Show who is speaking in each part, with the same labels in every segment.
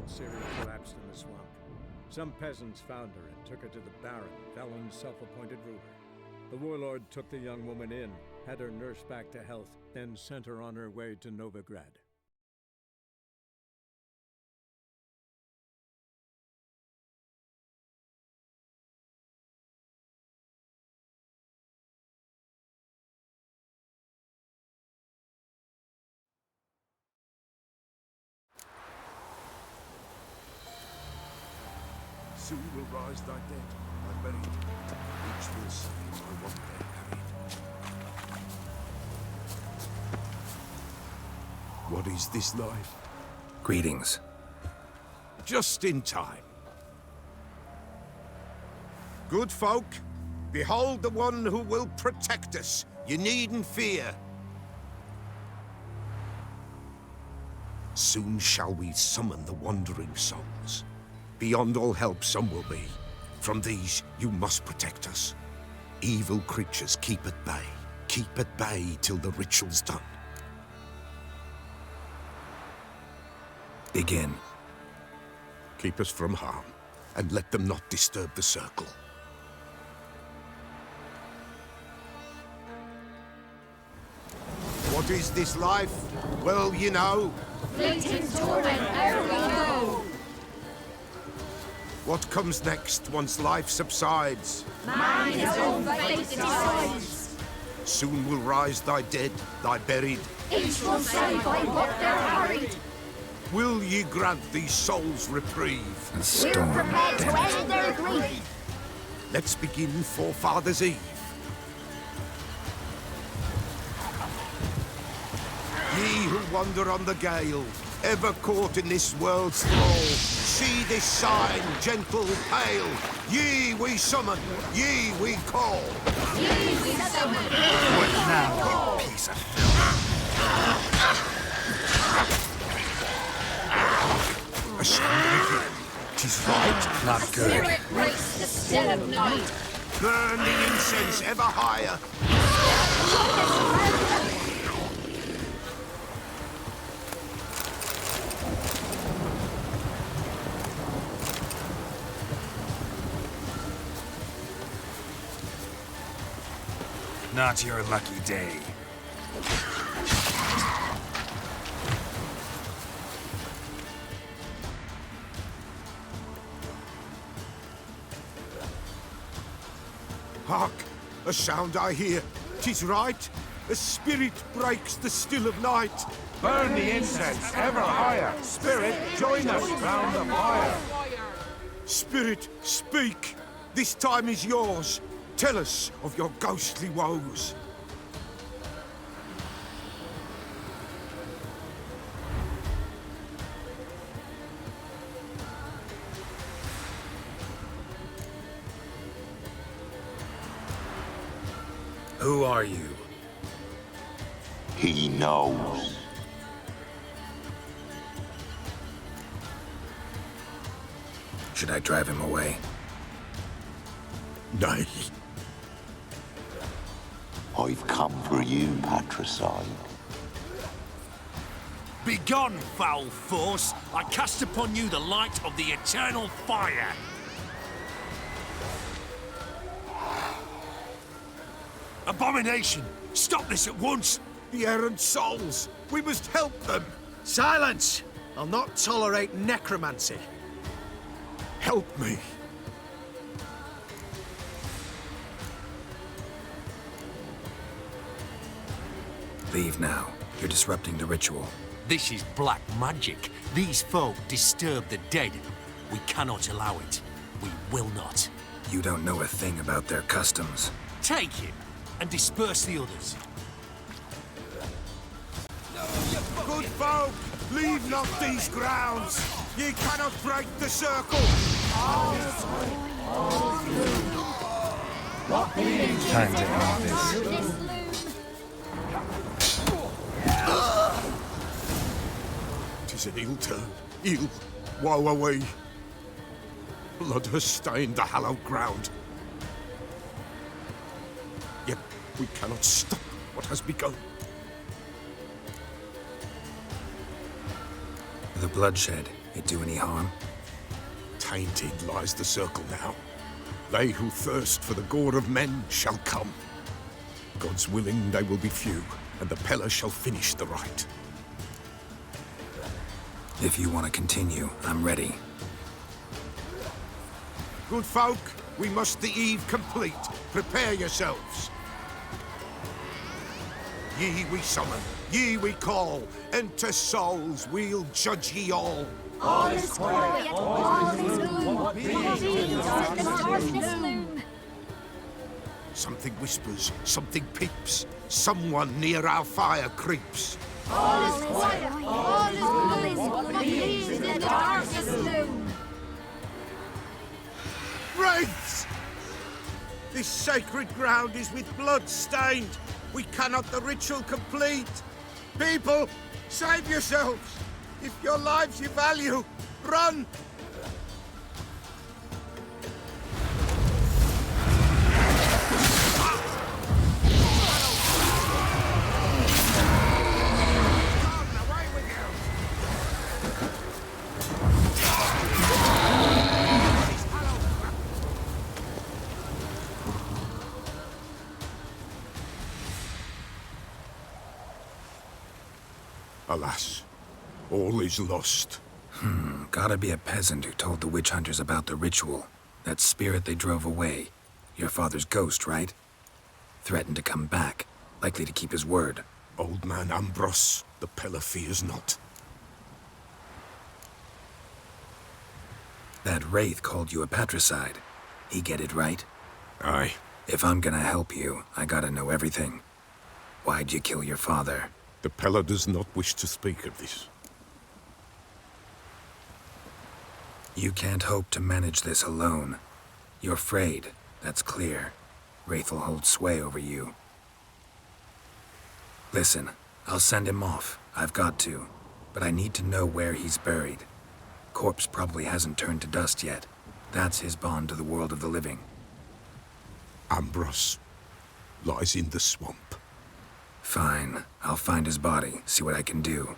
Speaker 1: when Ciri collapsed in the swamp. Some peasants found her and took her to the Baron, Valen's self-appointed ruler. The warlord took the young woman in, had her nursed back to health, then sent her on her way to Novigrad.
Speaker 2: Soon will rise thy dead, thy buried. Each will say by one day carried. What is this life?
Speaker 3: Greetings.
Speaker 2: Just in time. Good folk, behold the one who will protect us. You needn't fear. Soon shall we summon the wandering souls. Beyond all help some will be. From these you must protect us. Evil creatures keep at bay. Keep at bay till the ritual's done.
Speaker 3: Begin.
Speaker 2: Keep us from harm, and let them not disturb the circle. What is this life? Well, you know.
Speaker 4: Fleeting torment, ere we go.
Speaker 2: What comes next once life subsides?
Speaker 4: Man his own fate decides.
Speaker 2: Soon will rise thy dead, thy buried.
Speaker 4: Each will say by what they're harried.
Speaker 2: Will ye grant these souls reprieve?
Speaker 3: A
Speaker 4: We're
Speaker 3: storm.
Speaker 4: prepared to
Speaker 3: Damn it.
Speaker 4: end their grief.
Speaker 2: Let's begin Forefathers' Eve. Ye who wander on the gale, ever caught in this world's thrall, see this sign, gentle, pale. Ye we summon, ye we call.
Speaker 4: Ye we summon.
Speaker 3: What now, you piece of filth?
Speaker 2: A sound again. 'Tis right.
Speaker 3: Not good.
Speaker 4: Spirit breaks the still of night.
Speaker 2: Burn the incense ever higher.
Speaker 3: Not your lucky day.
Speaker 2: Hark! A sound I hear. 'Tis right. A spirit breaks the still of night.
Speaker 5: Burn the incense ever higher. Spirit, join us round the fire.
Speaker 2: Spirit, speak. This time is yours. Tell us of your ghostly woes.
Speaker 3: Who are you?
Speaker 6: He knows.
Speaker 3: Should I drive him away?
Speaker 2: Nay.
Speaker 6: I've come for you, patricide.
Speaker 7: Begone, foul force! I cast upon you the light of the eternal fire! Abomination! Stop this at once!
Speaker 2: The errant souls. We must help them.
Speaker 8: Silence! I'll not tolerate necromancy.
Speaker 2: Help me.
Speaker 3: Leave now. You're disrupting the ritual.
Speaker 7: This is black magic. These folk disturb the dead. We cannot allow it. We will not.
Speaker 3: You don't know a thing about their customs.
Speaker 7: Take him and disperse the others.
Speaker 2: Good folk, leave not these grounds. Ye cannot break the circle.
Speaker 3: Time to end this.
Speaker 4: This loom.
Speaker 2: Tis an ill turn. Ill. Woe away. Blood has stained the hallowed ground. Yet we cannot stop what has begun.
Speaker 3: The bloodshed It do any harm?
Speaker 2: Tainted lies the circle now. They who thirst for the gore of men shall come. God's willing, they will be few, and the Pella shall finish the rite.
Speaker 3: If you want to continue, I'm ready.
Speaker 2: Good folk, we must the eve complete. Prepare yourselves. Ye we summon, ye we call. Enter souls, we'll judge ye all.
Speaker 4: All is quiet, all is gloom. Beings in the darkness loom.
Speaker 2: Something whispers, something peeps. Someone near our fire creeps.
Speaker 4: All is quiet, all is gloom. Beings in the darkness loom.
Speaker 2: Wraiths! This sacred ground is with blood stained. We cannot the ritual complete. People, save yourselves. If your lives you value, run! Alas, all is lost.
Speaker 3: Gotta be a peasant who told the witch hunters about the ritual. That spirit they drove away. Your father's ghost, right? Threatened to come back. Likely to keep his word.
Speaker 2: Old man Ambros, the Pella fears not.
Speaker 3: That wraith called you a patricide. He get it right?
Speaker 2: Aye.
Speaker 3: If I'm gonna help you, I gotta know everything. Why'd you kill your father?
Speaker 2: The Pella does not wish to speak of this.
Speaker 3: You can't hope to manage this alone. You're afraid, that's clear. Wraith will hold sway over you. Listen, I'll send him off. I've got to. But I need to know where he's buried. Corpse probably hasn't turned to dust yet. That's his bond to the world of the living.
Speaker 2: Ambros lies in the swamp.
Speaker 3: Fine. I'll find his body, see what I can do.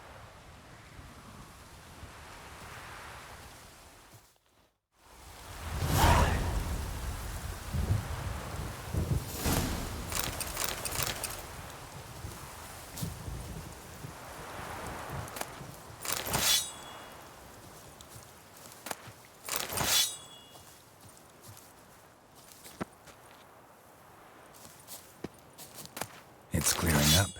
Speaker 3: It's clearing up.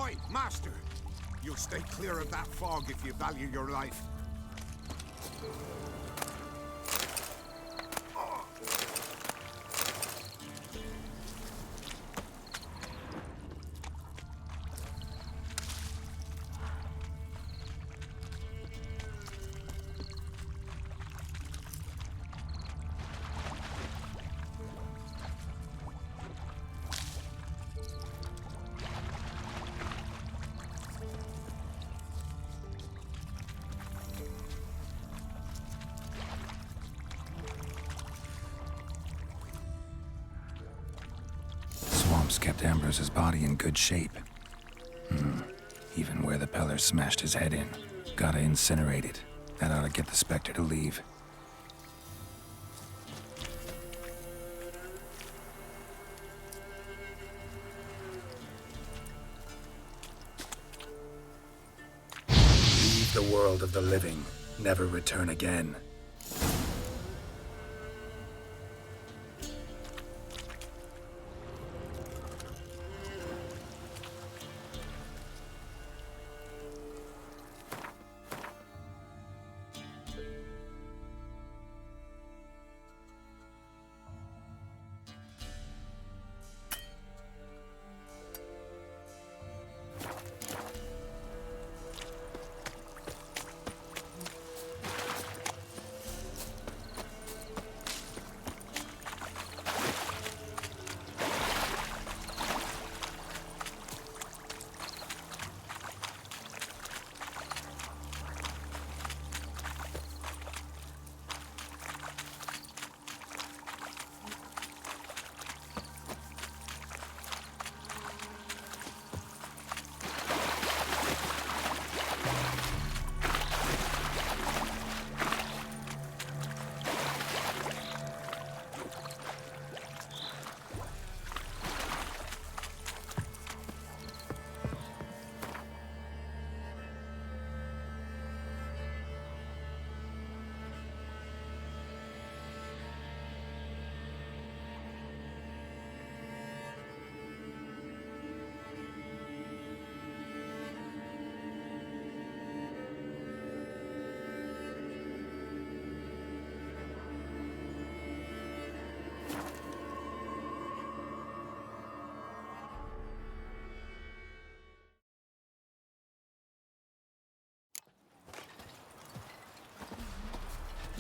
Speaker 2: Oi, Master! You'll stay clear of that fog if you value your life.
Speaker 3: Swamps kept Ambrose's body in good shape. Even where the Peller smashed his head in. Gotta incinerate it. That ought to get the Spectre to leave. Leave the world of the living. Never return again.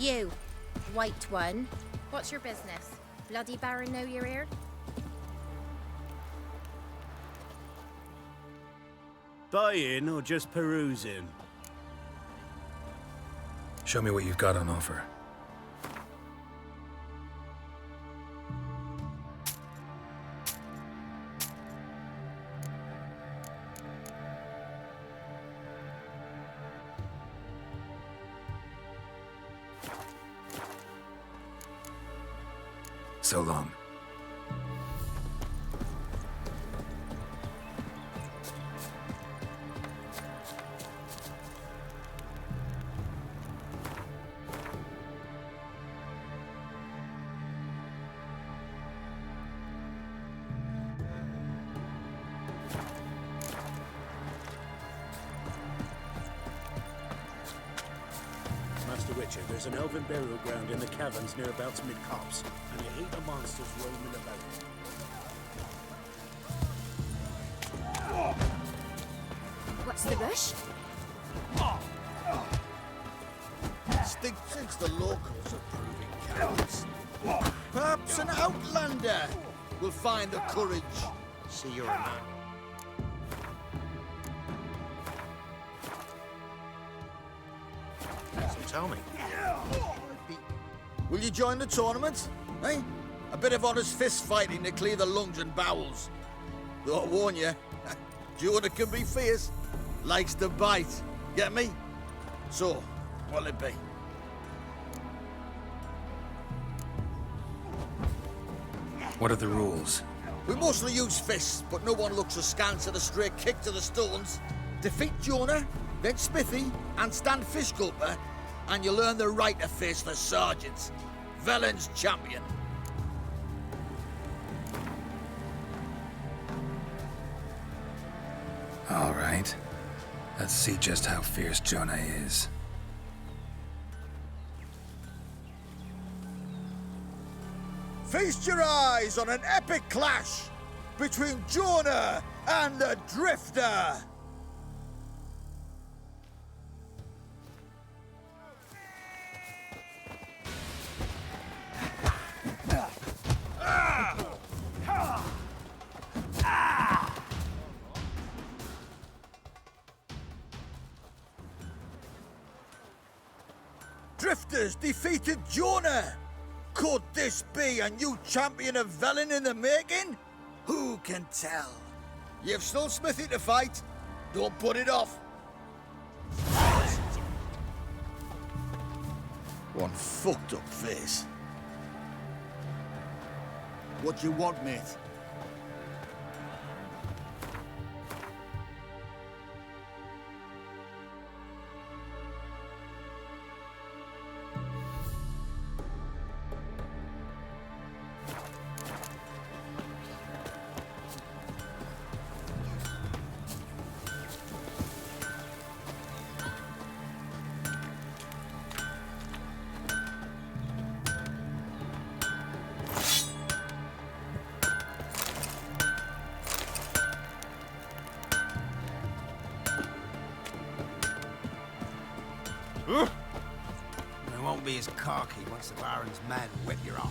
Speaker 4: You, white one. What's your business? Bloody Baron know you're here?
Speaker 9: Buying or just perusing?
Speaker 3: Show me what you've got on offer. So long.
Speaker 9: Master Witcher, there's an elven burial ground in the caverns near about mid-copse, and a heap of monsters roaming about.
Speaker 4: What's the rush?
Speaker 8: Since the locals are proving cowards, perhaps an outlander will find the courage. See you're a man. So tell me, will you join the tournament? Eh? A bit of honest fist fighting to clear the lungs and bowels. Though I warn you, Jordan can be fierce. Likes to bite. Get me? So, what'll it be?
Speaker 3: What are the rules?
Speaker 8: We mostly use fists, but no one looks askance at a straight kick to the stones. Defeat Jonah, then Smithy, and stand Fish Gulper, and you'll earn the right to face the sergeants. Velen's champion.
Speaker 3: All right. Let's see just how fierce Jonah is.
Speaker 8: Feast your eyes on an epic clash between Jonah and the Drifter! Drifters defeated Jonah! Could this be a new champion of Velen in the making? Who can tell? You've still Smithy to fight. Don't put it off. One fucked up face. What you want, mate?
Speaker 7: We won't be as cocky once the Baron's men whip your arse.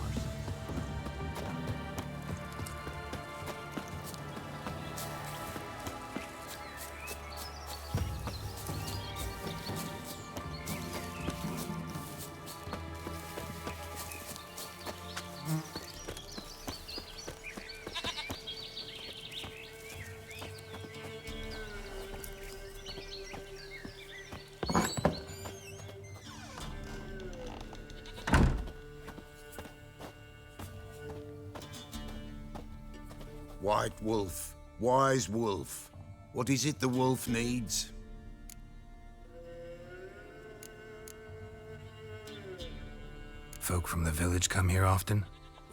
Speaker 2: White Wolf, wise wolf. What is it the wolf needs?
Speaker 3: Folk from the village come here often?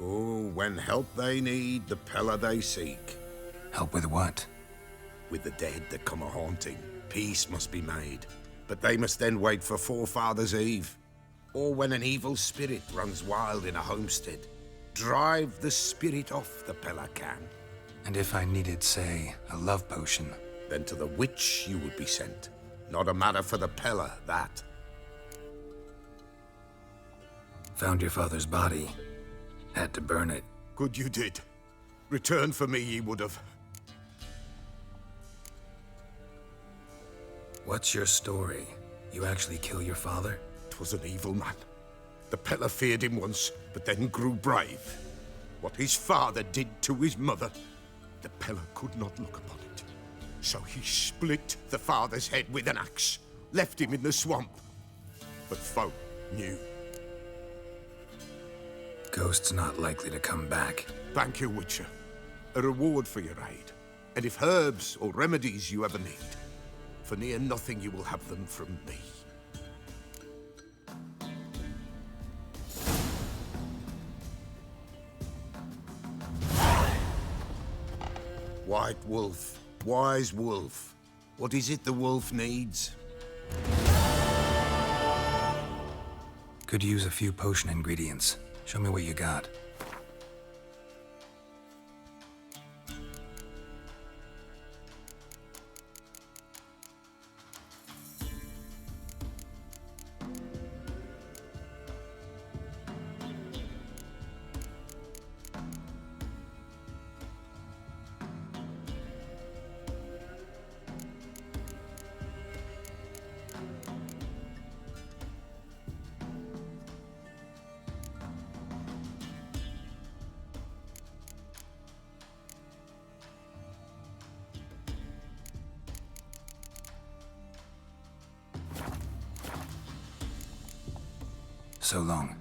Speaker 2: Oh, when help they need, the Pella they seek.
Speaker 3: Help with what?
Speaker 2: With the dead that come a-haunting, peace must be made. But they must then wait for Forefathers' Eve. Or when an evil spirit runs wild in a homestead. Drive the spirit off the Pella can.
Speaker 3: And if I needed, say, a love potion?
Speaker 2: Then to the witch you would be sent. Not a matter for the Pella, that.
Speaker 3: Found your father's body. Had to burn it.
Speaker 2: Good you did. Return for me ye would have.
Speaker 3: What's your story? You actually kill your father?
Speaker 2: 'Twas an evil man. The Pella feared him once, but then grew brave. What his father did to his mother, the Pella could not look upon it. So he split the father's head with an axe, left him in the swamp. But folk knew.
Speaker 3: Ghost's not likely to come back.
Speaker 2: Thank you, Witcher. A reward for your aid. And if herbs or remedies you ever need, for near nothing you will have them from me. White Wolf, wise wolf. What is it the wolf needs?
Speaker 3: Could use a few potion ingredients. Show me what you got. So long.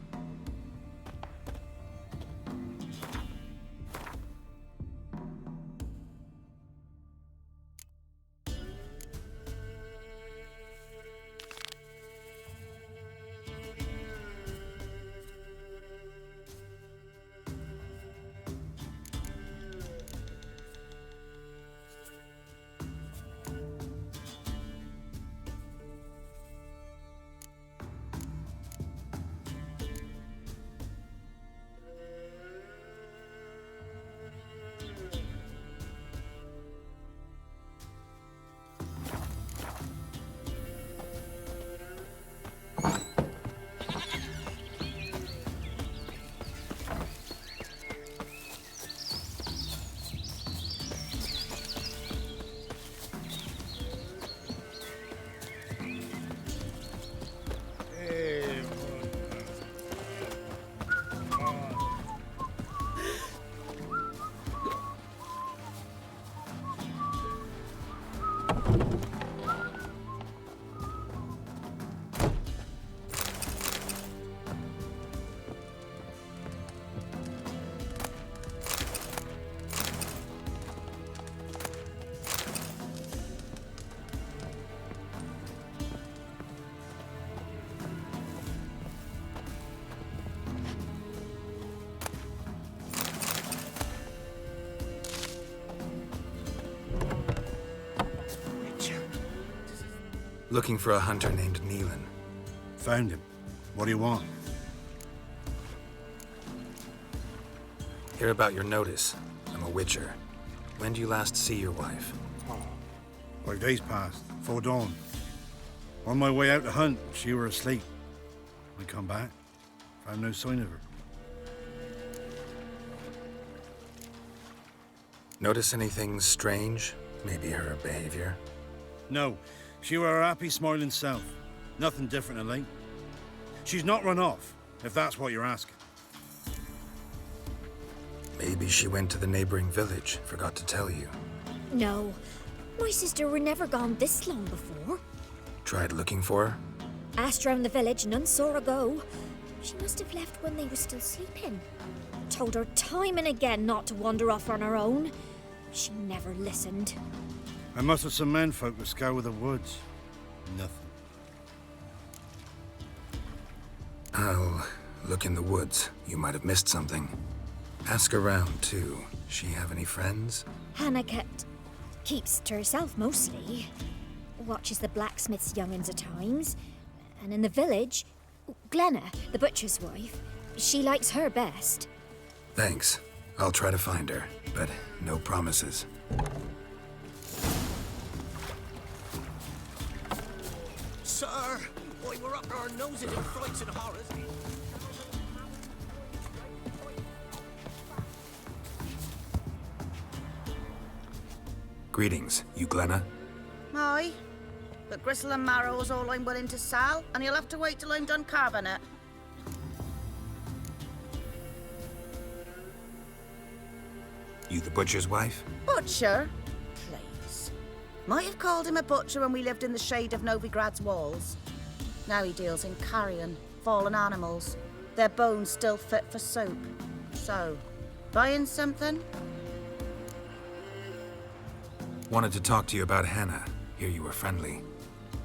Speaker 3: Looking for a hunter named Neelan.
Speaker 9: Found him. What do you want?
Speaker 3: Hear about your notice. I'm a witcher. When do you last see your wife?
Speaker 9: 5 days passed, 'fore dawn. On my way out to hunt, she were asleep. I come back, found no sign of her.
Speaker 3: Notice anything strange? Maybe her behavior?
Speaker 9: No, she were her happy, smiling self. Nothing different than late. She's not run off, if that's what you're asking.
Speaker 3: Maybe she went to the neighboring village, forgot to tell you.
Speaker 4: No, my sister were never gone this long before.
Speaker 3: Tried looking for her?
Speaker 4: Asked round the village, none saw her go. She must have left when they were still sleeping. Told her time and again not to wander off on her own. She never listened.
Speaker 9: I must have some menfolk to scour the woods. Nothing.
Speaker 3: I'll look in the woods. You might have missed something. Ask around, too. She have any friends?
Speaker 4: Hannah keeps to herself mostly. Watches the blacksmith's young'uns at times. And in the village, Glenna, the butcher's wife, she likes her best.
Speaker 3: Thanks. I'll try to find her, but no promises.
Speaker 7: Sir, why we're up our noses in frights and horrors.
Speaker 3: Greetings, you Glenna?
Speaker 10: Aye, but gristle and marrow is all I'm willing to sell, and you'll have to wait till I'm done carving it.
Speaker 3: You the butcher's wife?
Speaker 10: Butcher? Please. Might have called him a butcher when we lived in the shade of Novigrad's walls. Now he deals in carrion, fallen animals. Their bones still fit for soup. So, buying something?
Speaker 3: Wanted to talk to you about Hannah. Hear you were friendly.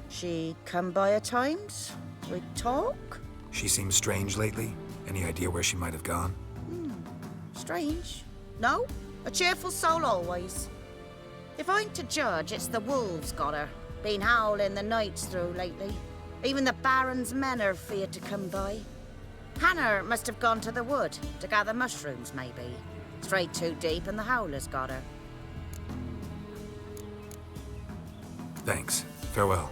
Speaker 10: She come by at times? We talk?
Speaker 3: She seems strange lately. Any idea where she might have gone?
Speaker 10: Strange. No? A cheerful soul always. If I'm to judge, it's the wolves got her. Been howling the nights through lately. Even the Baron's men are feared to come by. Hannah must have gone to the wood to gather mushrooms, maybe. Strayed too deep and the howlers got her.
Speaker 3: Thanks. Farewell.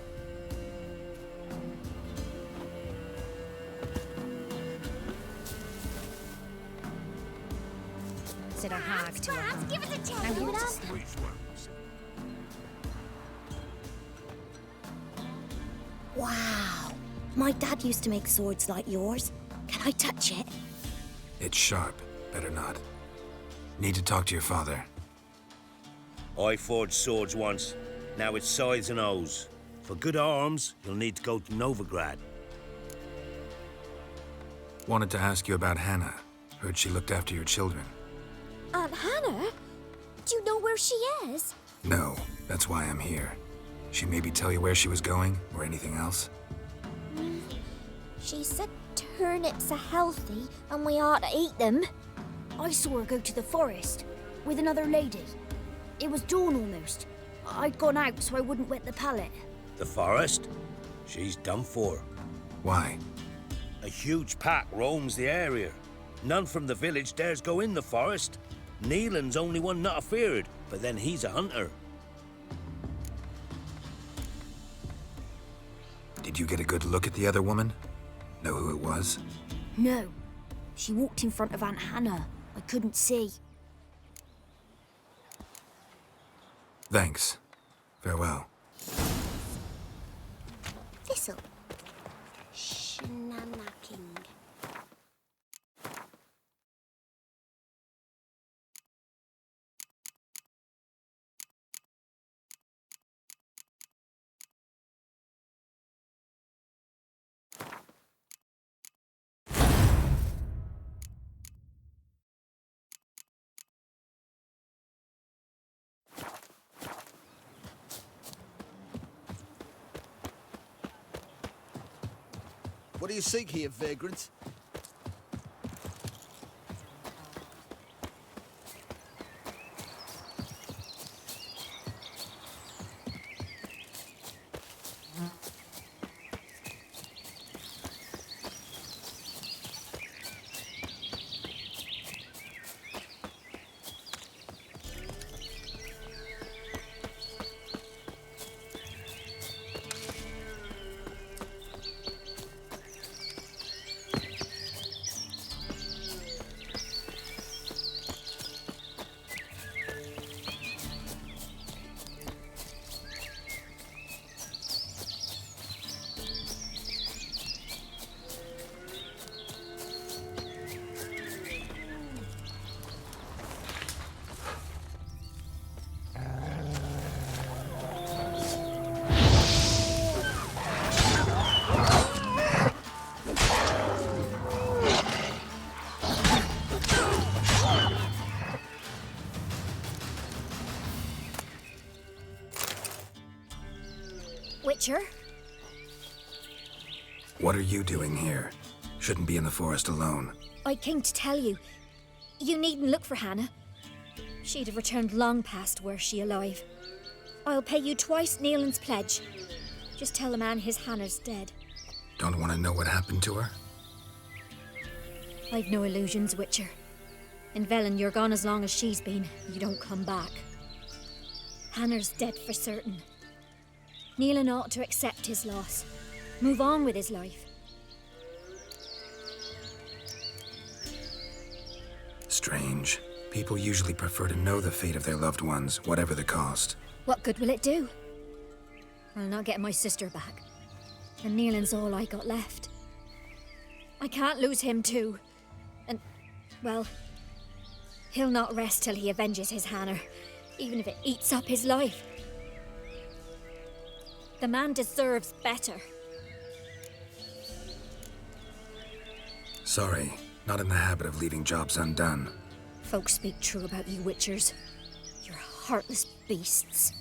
Speaker 4: Said a hag to her.
Speaker 11: Give it a chance.
Speaker 4: Now you just Wow. My dad used to make swords like yours. Can I touch it?
Speaker 3: It's sharp. Better not. Need to talk to your father.
Speaker 12: I forged swords once. Now it's scythes and hoes. For good arms, you'll need to go to Novigrad.
Speaker 3: Wanted to ask you about Hannah. Heard she looked after your children.
Speaker 4: Aunt Hannah? Do you know where she is?
Speaker 3: No, that's why I'm here. She maybe tell you where she was going, or anything else?
Speaker 4: She said turnips are healthy and we ought to eat them.
Speaker 11: I saw her go to the forest with another lady. It was dawn almost. I'd gone out so I wouldn't wet the pallet.
Speaker 12: The forest? She's done for.
Speaker 3: Why?
Speaker 12: A huge pack roams the area. None from the village dares go in the forest. Neelan's only one not afeared, but then he's a hunter.
Speaker 3: Did you get a good look at the other woman? Know who it was?
Speaker 11: No. She walked in front of Aunt Hannah. I couldn't see.
Speaker 3: Thanks. Farewell.
Speaker 11: Thistle. Shenanacking.
Speaker 8: What do you seek here, vagrant?
Speaker 4: Witcher.
Speaker 3: What are you doing here? Shouldn't be in the forest alone.
Speaker 4: I came to tell you. You needn't look for Hannah. She'd have returned long past were she alive. I'll pay you twice Neelan's pledge. Just tell the man his Hannah's dead.
Speaker 3: Don't want to know what happened to her?
Speaker 4: I've no illusions, Witcher. In Velen, you're gone as long as she's been. You don't come back. Hannah's dead for certain. Neelan ought to accept his loss. Move on with his life.
Speaker 3: Strange. People usually prefer to know the fate of their loved ones, whatever the cost.
Speaker 4: What good will it do? I'll not get my sister back. And Neelan's all I got left. I can't lose him too. And, well, he'll not rest till he avenges his Hannah, even if it eats up his life. The man deserves better.
Speaker 3: Sorry, not in the habit of leaving jobs undone.
Speaker 4: Folks speak true about you Witchers. You're heartless beasts.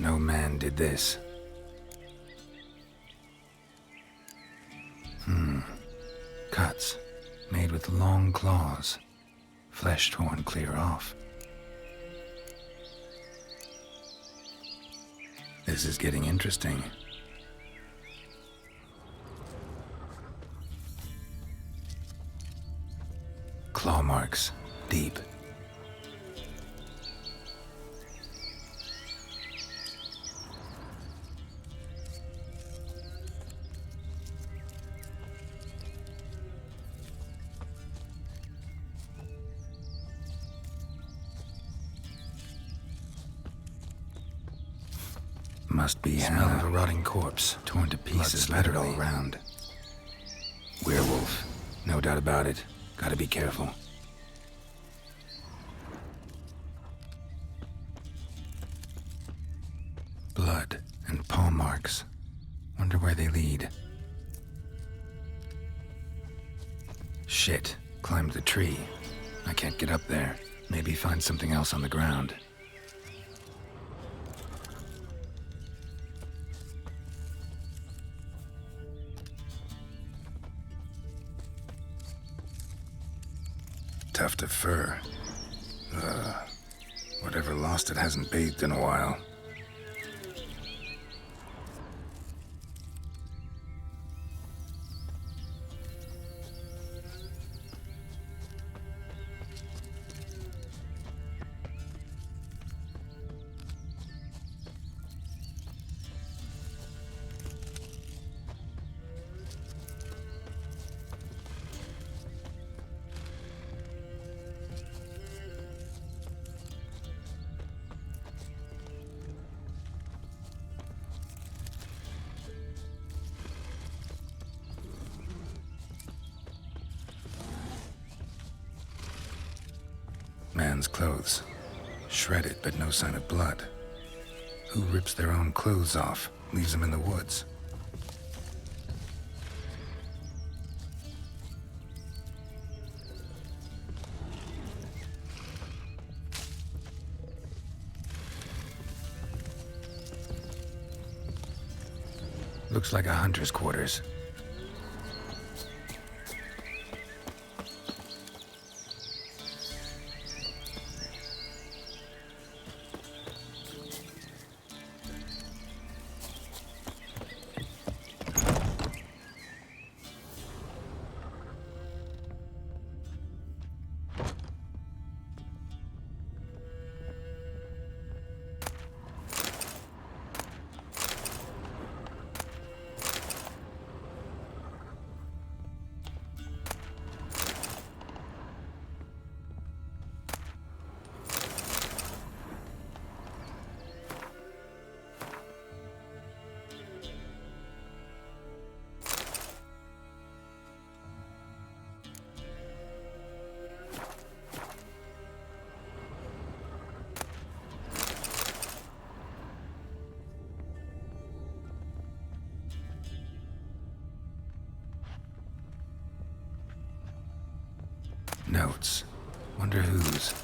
Speaker 3: No man did this. Cuts, made with long claws, flesh torn clear off. This is getting interesting. Claw marks, deep. Must be smell of a rotting corpse, torn to pieces literally all around. Werewolf, no doubt about it. Gotta be careful. Blood and paw marks. Wonder where they lead. Shit, climbed the tree. I can't get up there. Maybe find something else on the ground. Tuft of fur. Whatever lost it hasn't bathed in a while. Man's clothes. Shredded, but no sign of blood. Who rips their own clothes off, leaves them in the woods? Looks like a hunter's quarters. Notes. Wonder whose.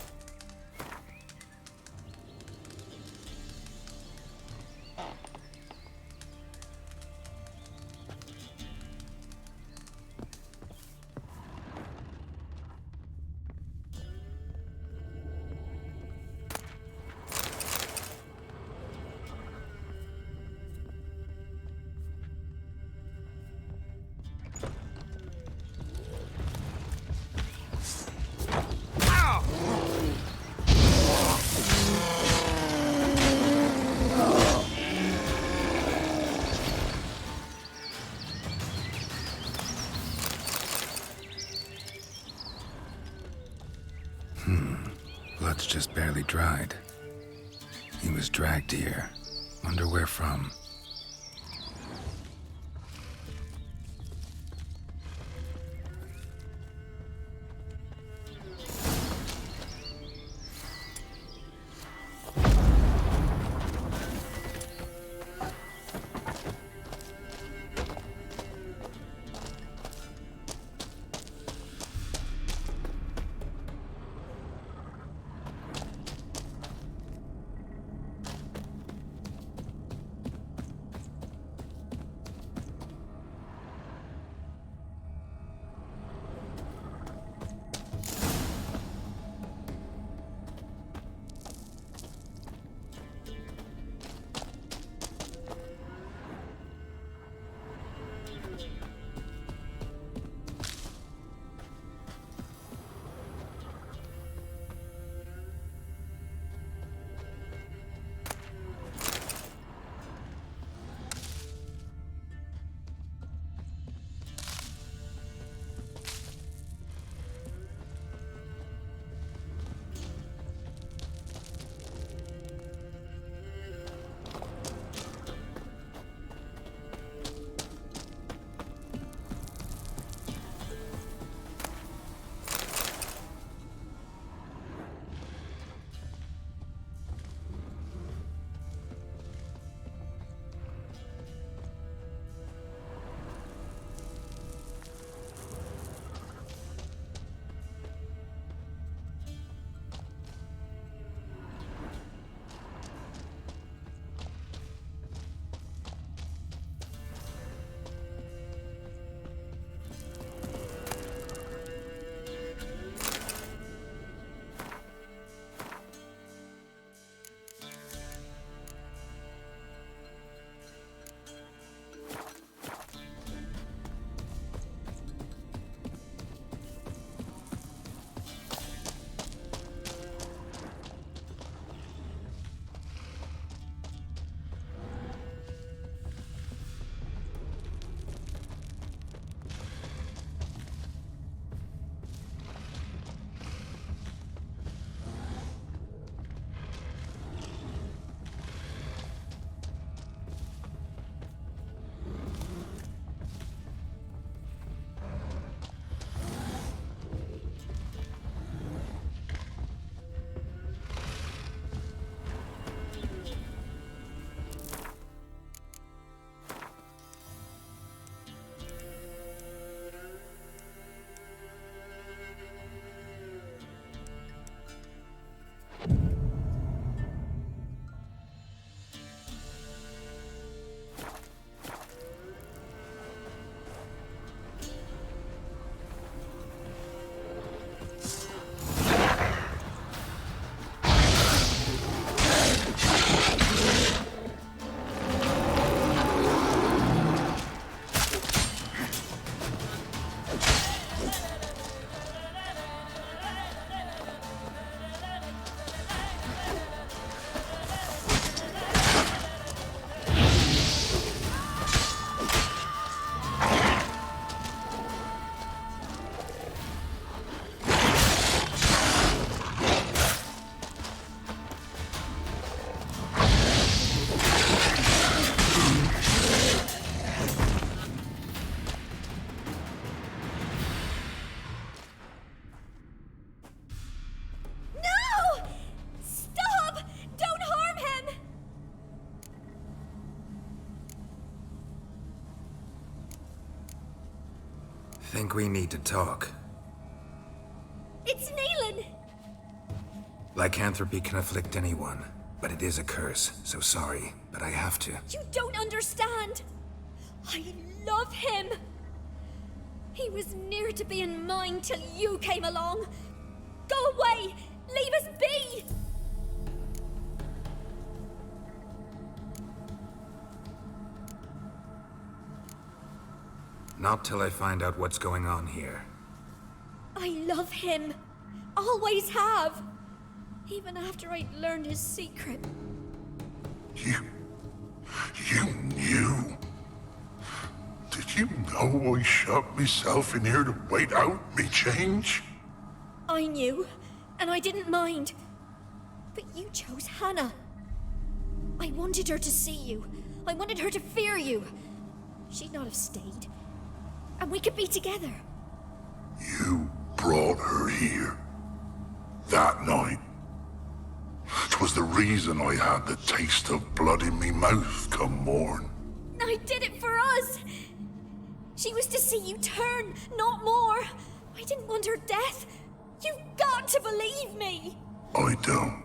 Speaker 3: Blood's just barely dried. He was dragged here. Wonder where from. Think we need to talk. Lycanthropy can afflict anyone, but it is a curse, so sorry, but I have to.
Speaker 4: You don't understand. I love him. He was near to being mine till you came along. Go away! Leave us be!
Speaker 3: Not till I find out what's going on here.
Speaker 4: I love him. Always have. Even after I'd learned his secret.
Speaker 5: You knew? Did you know I shut myself in here to wait out me change?
Speaker 4: I knew, and I didn't mind. But you chose Hannah. I wanted her to see you. I wanted her to fear you. She'd not have stayed. And we could be together.
Speaker 5: You brought her here. That night. 'Twas the reason I had the taste of blood in me mouth come morn.
Speaker 4: I did it for us. She was to see you turn, not more. I didn't want her death. You've got to believe me.
Speaker 5: I don't.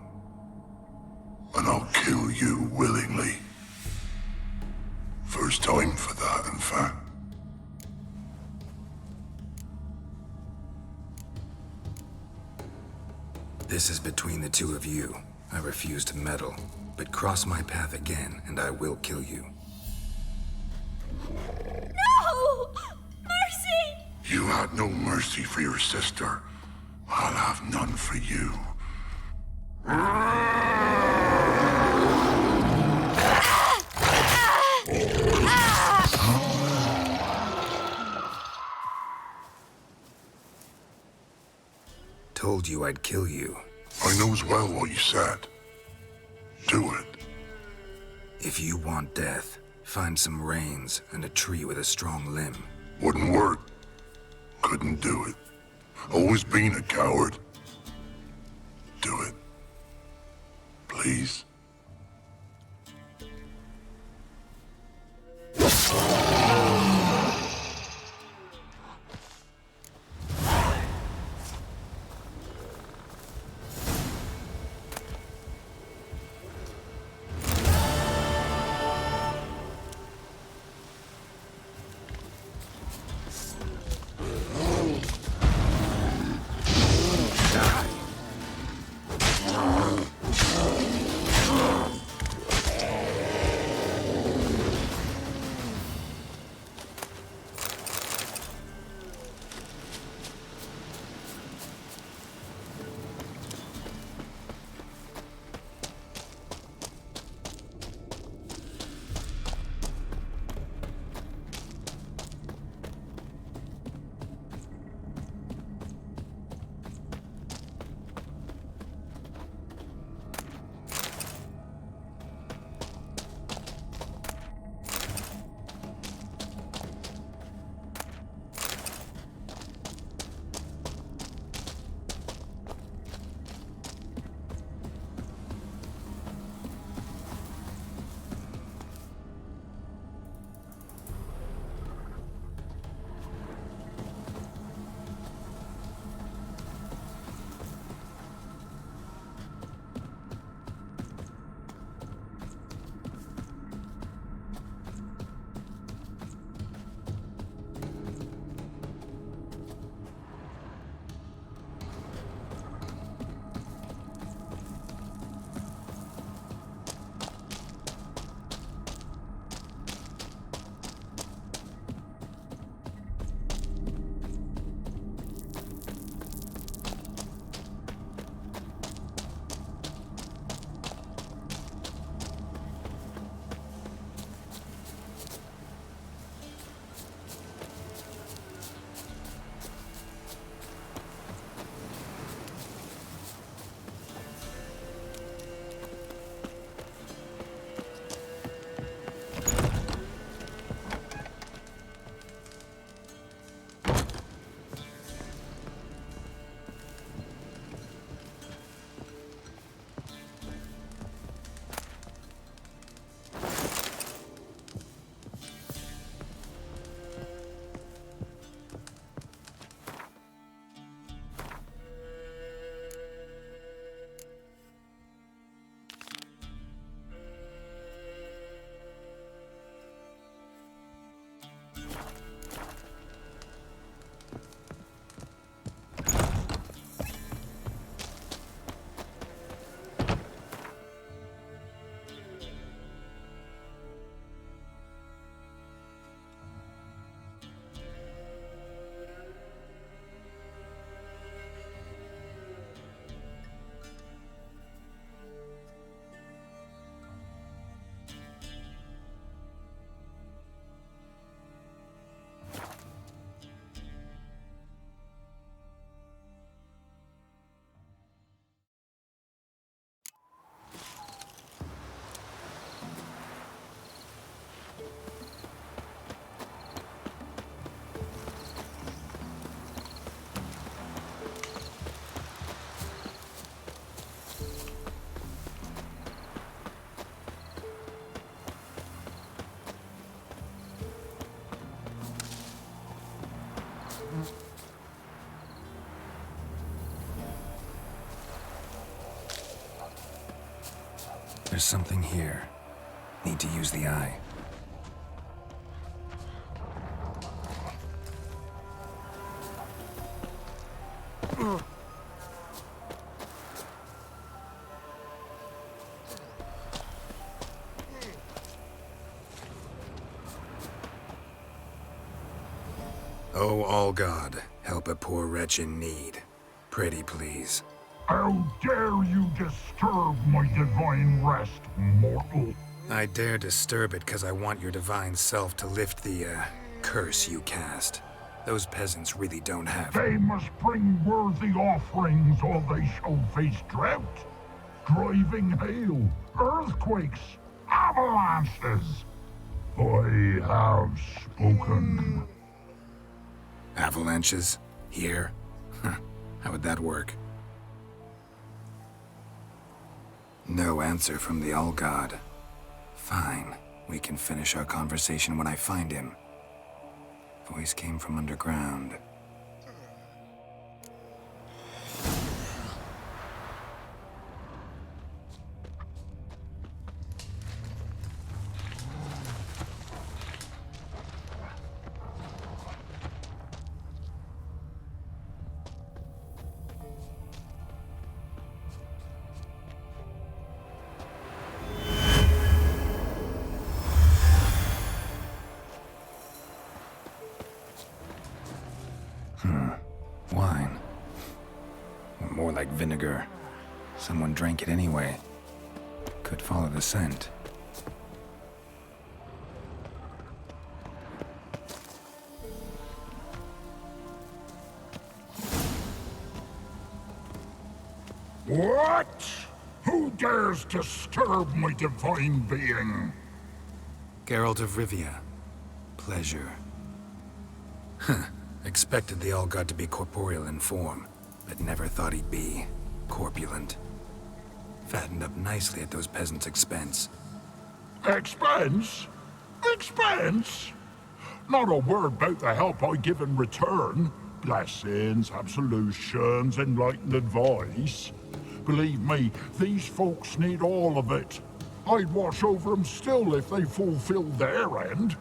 Speaker 5: And I'll kill you willingly. First time for that, in fact.
Speaker 3: This is between the two of you. I refuse to meddle, but cross my path again, and I will kill you.
Speaker 4: No! Mercy!
Speaker 5: You had no mercy for your sister. I'll have none for you.
Speaker 3: Told you I'd kill you.
Speaker 5: I knows well what you said. Do it.
Speaker 3: If you want death, find some reins and a tree with a strong limb.
Speaker 5: Wouldn't work. Couldn't do it. Always been a coward. Do it. Please.
Speaker 3: There's something here. Need to use the eye. Oh, all God, help a poor wretch in need. Pretty please.
Speaker 5: How dare you disturb my divine rest, mortal?
Speaker 3: I dare disturb it because I want your divine self to lift the, curse you cast. Those peasants really don't have...
Speaker 5: They must bring worthy offerings or they shall face drought, driving hail, earthquakes, avalanches. I have spoken.
Speaker 3: Avalanches? Here? How would that work? No answer from the All-God. Fine. We can finish our conversation when I find him. Voice came from underground. Wine. Or more like vinegar. Someone drank it anyway. Could follow the scent.
Speaker 5: What? Who dares disturb my divine being?
Speaker 3: Geralt of Rivia. Pleasure. Expected the All-God to be corporeal in form, but never thought he'd be corpulent. Fattened up nicely at those peasants' expense.
Speaker 5: Expense? Expense? Not a word about the help I give in return. Blessings, absolutions, enlightened advice. Believe me, these folks need all of it. I'd watch over them still if they fulfilled their end.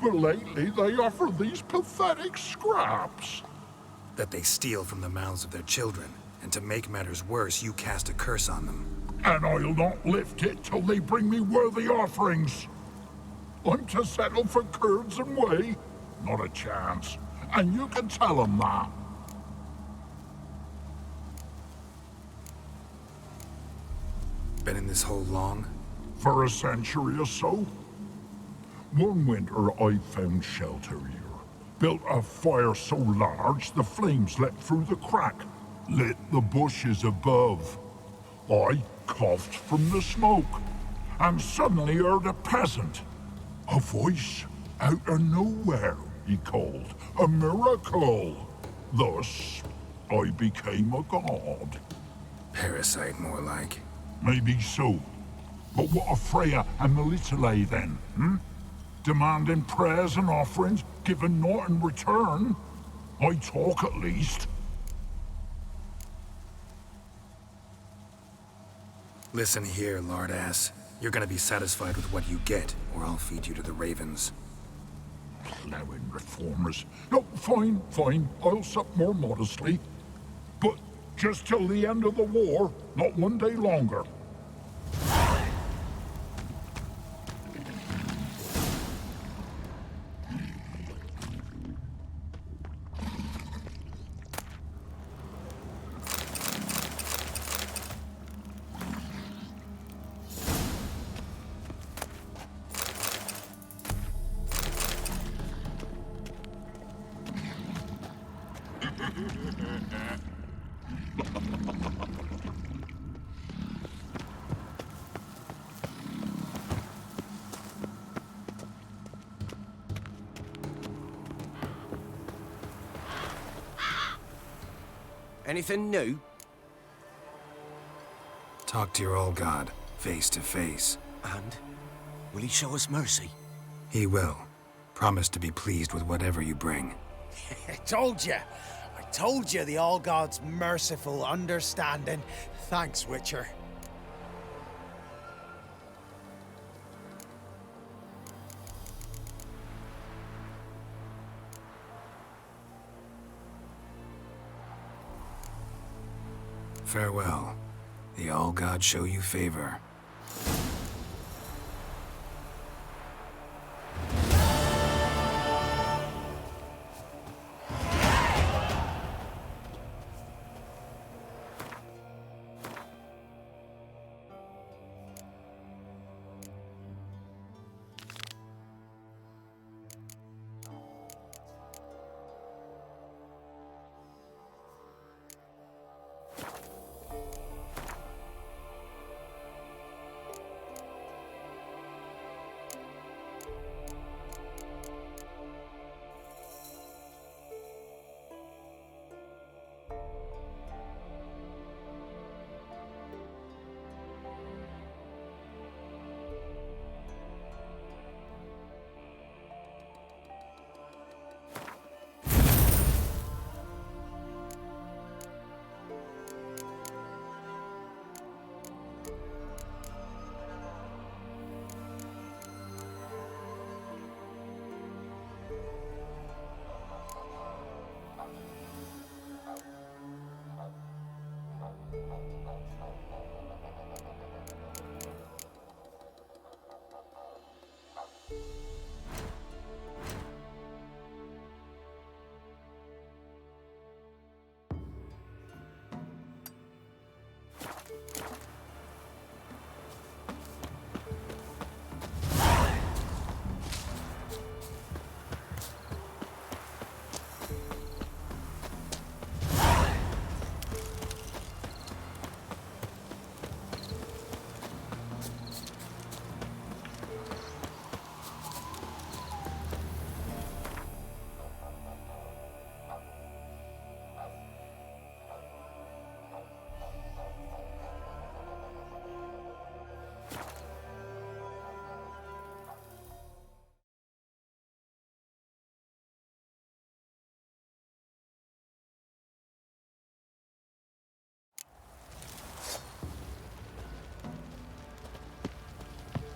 Speaker 5: But lately, they offer these pathetic scraps.
Speaker 3: That they steal from the mouths of their children, and to make matters worse, you cast a curse on them.
Speaker 5: And I'll not lift it till they bring me worthy offerings. I'm to settle for curds and whey? Not a chance. And you can tell them that.
Speaker 3: Been in this hole long?
Speaker 5: For a century or so. One winter I found shelter here. Built a fire so large the flames leapt through the crack, lit the bushes above. I coughed from the smoke, and suddenly heard a peasant. A voice out of nowhere, he called. A miracle. Thus, I became a god.
Speaker 3: Parasite, more like.
Speaker 5: Maybe so. But what of Freya and Melitele then, Demanding prayers and offerings, giving naught in return. I talk at least.
Speaker 3: Listen here, lardass. You're gonna be satisfied with what you get, or I'll feed you to the ravens.
Speaker 5: Plowing reformers. No, fine, fine. I'll sup more modestly. But just till the end of the war, not one day longer.
Speaker 7: Anything new?
Speaker 3: Talk to your All-God, face to face.
Speaker 7: And? Will he show us mercy?
Speaker 3: He will. Promise to be pleased with whatever you bring.
Speaker 13: I told you the All-God's merciful, understanding. Thanks, Witcher.
Speaker 3: Farewell. The All-God show you favor.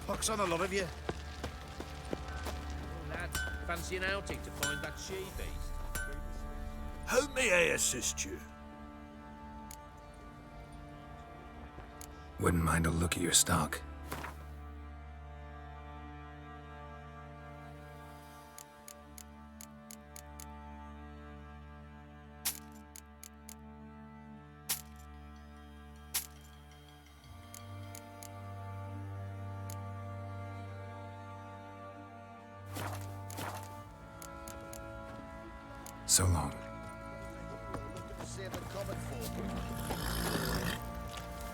Speaker 12: Pox on a lot of you.
Speaker 14: Lads, fancy an outing to find that she-beast?
Speaker 12: How may I assist you?
Speaker 3: Wouldn't mind a look at your stock. So long.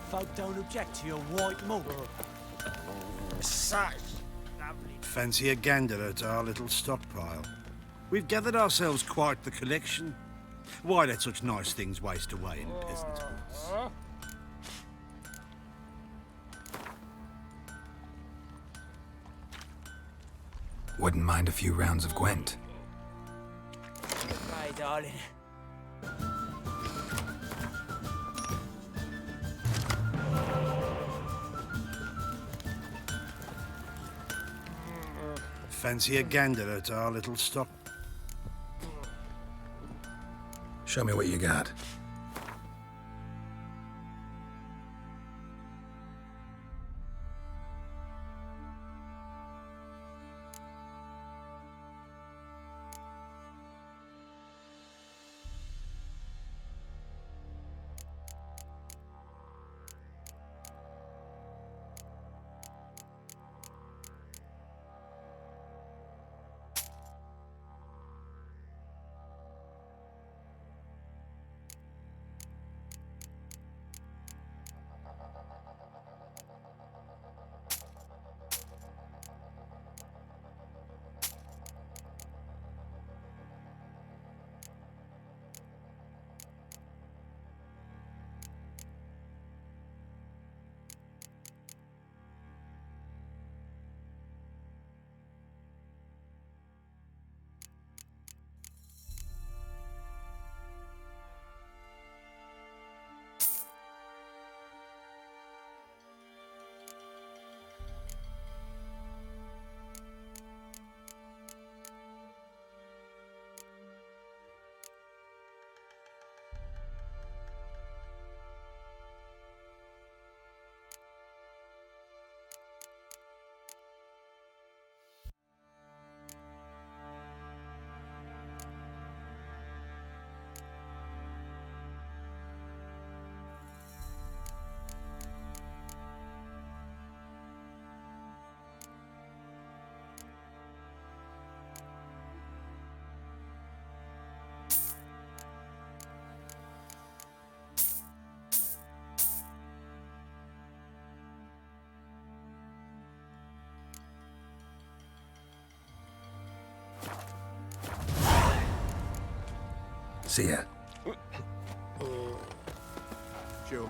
Speaker 13: Folk don't object to your white mug.
Speaker 12: Such
Speaker 9: Fancy a gander at our little stockpile. We've gathered ourselves quite the collection. Why let such nice things waste away in peasant hoods?
Speaker 3: Wouldn't mind a few rounds of Gwent.
Speaker 13: Right, darling.
Speaker 9: Fancy a gander at our little stock.
Speaker 3: Show me what you got. See ya.
Speaker 8: Sure.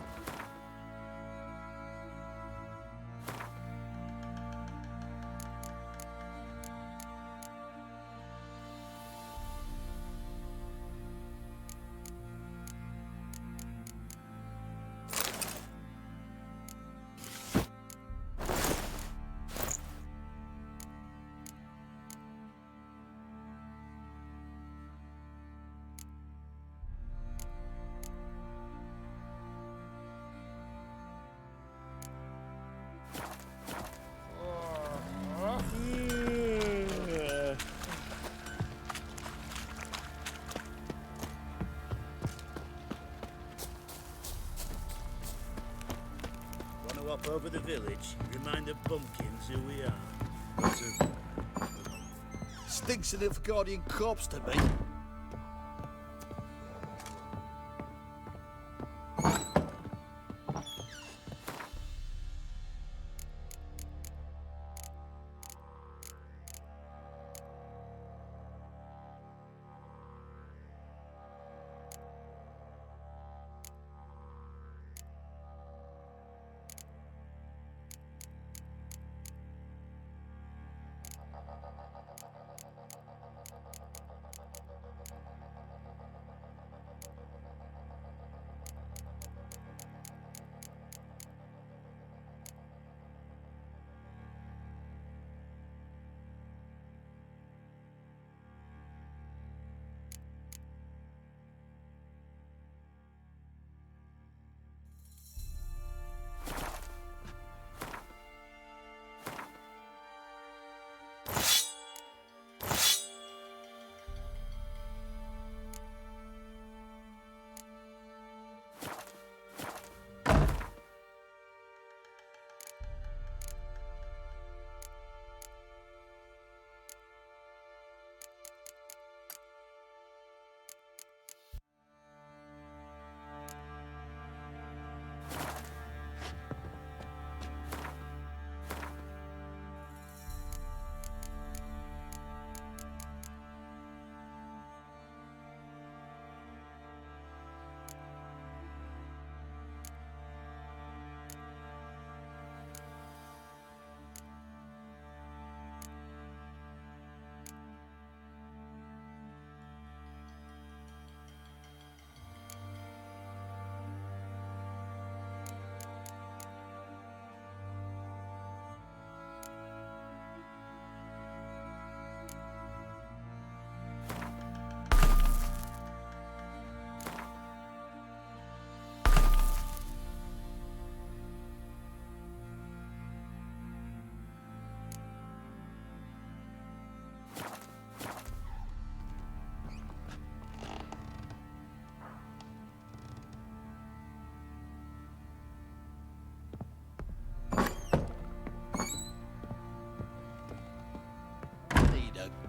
Speaker 12: Want to hop over the village? Remind the bumpkins who we are.
Speaker 8: Stinks of the Guardian corpse to me.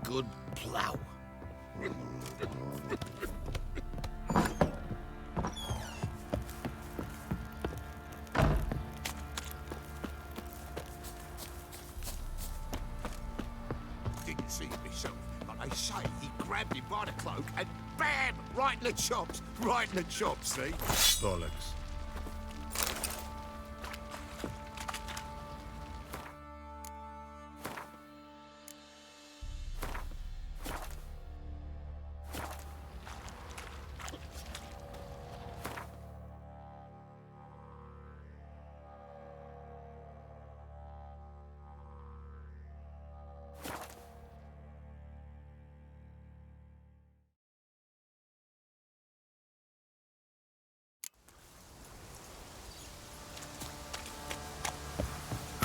Speaker 8: Good plough.
Speaker 2: Didn't see it myself, but they say he grabbed him by the cloak and bam! Right in the chops! Right in the chops, see?
Speaker 9: Bollocks.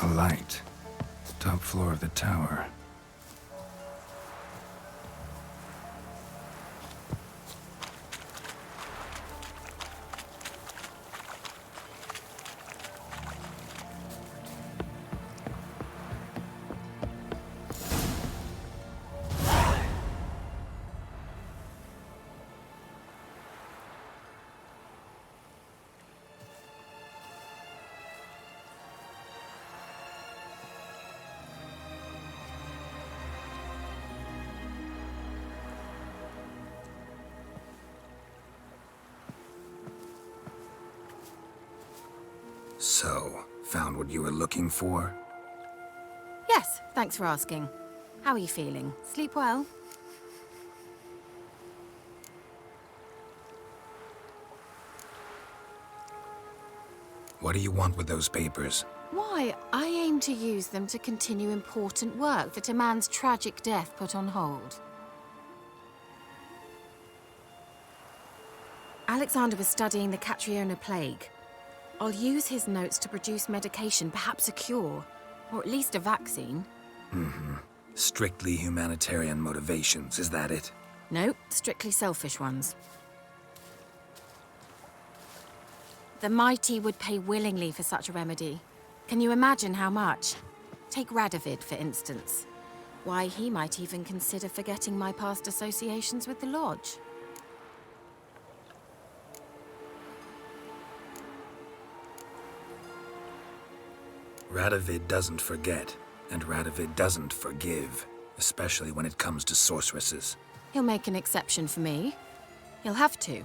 Speaker 3: A light. Top floor of the tower. So, found what you were looking for?
Speaker 15: Yes, thanks for asking. How are you feeling? Sleep well?
Speaker 3: What do you want with those papers?
Speaker 15: Why, I aim to use them to continue important work that a man's tragic death put on hold. Alexander was studying the Catriona plague. I'll use his notes to produce medication, perhaps a cure, or at least a vaccine.
Speaker 3: Strictly humanitarian motivations, is that it?
Speaker 15: No, strictly selfish ones. The mighty would pay willingly for such a remedy. Can you imagine how much? Take Radovid, for instance. Why, he might even consider forgetting my past associations with the Lodge.
Speaker 3: Radovid doesn't forget, and Radovid doesn't forgive, especially when it comes to sorceresses.
Speaker 15: He'll make an exception for me. He'll have to.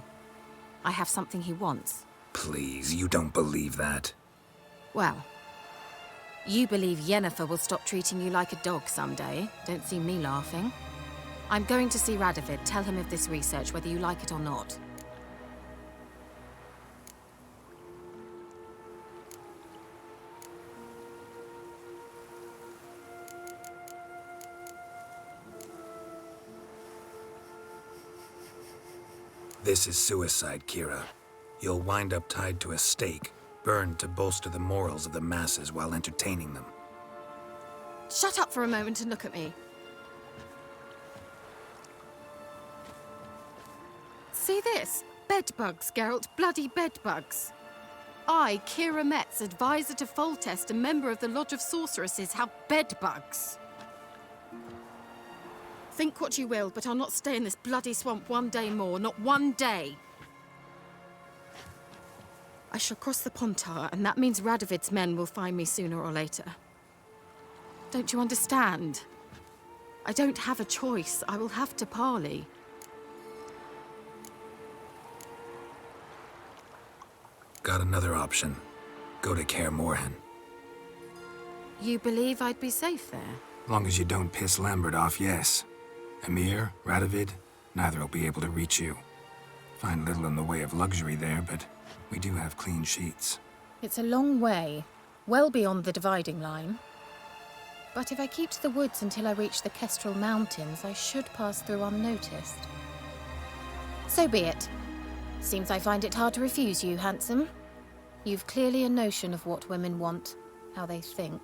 Speaker 15: I have something he wants.
Speaker 3: Please, you don't believe that.
Speaker 15: Well, you believe Yennefer will stop treating you like a dog someday. Don't see me laughing. I'm going to see Radovid, tell him of this research, whether you like it or not.
Speaker 3: This is suicide, Kira. You'll wind up tied to a stake, burned to bolster the morals of the masses while entertaining them.
Speaker 15: Shut up for a moment and look at me. See this? Bedbugs, Geralt. Bloody bedbugs. I, Kira Metz, advisor to Foltest and member of the Lodge of Sorceresses, have bedbugs. Think what you will, but I'll not stay in this bloody swamp one day more. Not one day. I shall cross the Pontar, and that means Radovid's men will find me sooner or later. Don't you understand? I don't have a choice. I will have to parley.
Speaker 3: Got another option. Go to Kaer Morhen.
Speaker 15: You believe I'd be safe there?
Speaker 3: Long as you don't piss Lambert off, yes. Emir, Radovid, neither will be able to reach you. Find little in the way of luxury there, but we do have clean sheets.
Speaker 15: It's a long way, well beyond the dividing line. But if I keep to the woods until I reach the Kestrel Mountains, I should pass through unnoticed. So be it. Seems I find it hard to refuse you, handsome. You've clearly a notion of what women want, how they think.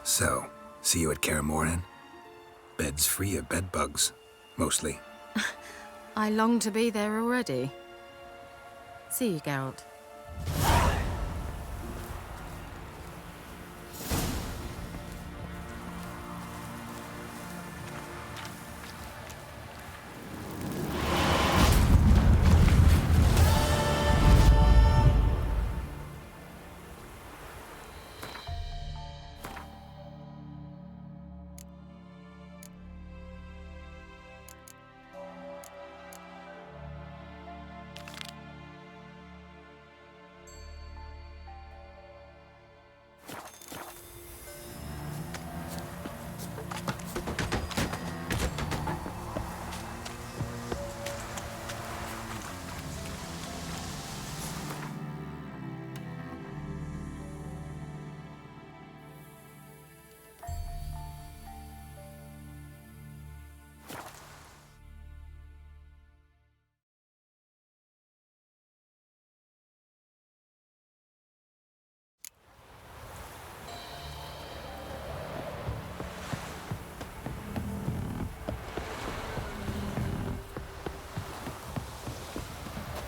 Speaker 3: So, see you at Kaer Morhen? Beds free of bedbugs, mostly.
Speaker 15: I long to be there already. See you, Geralt.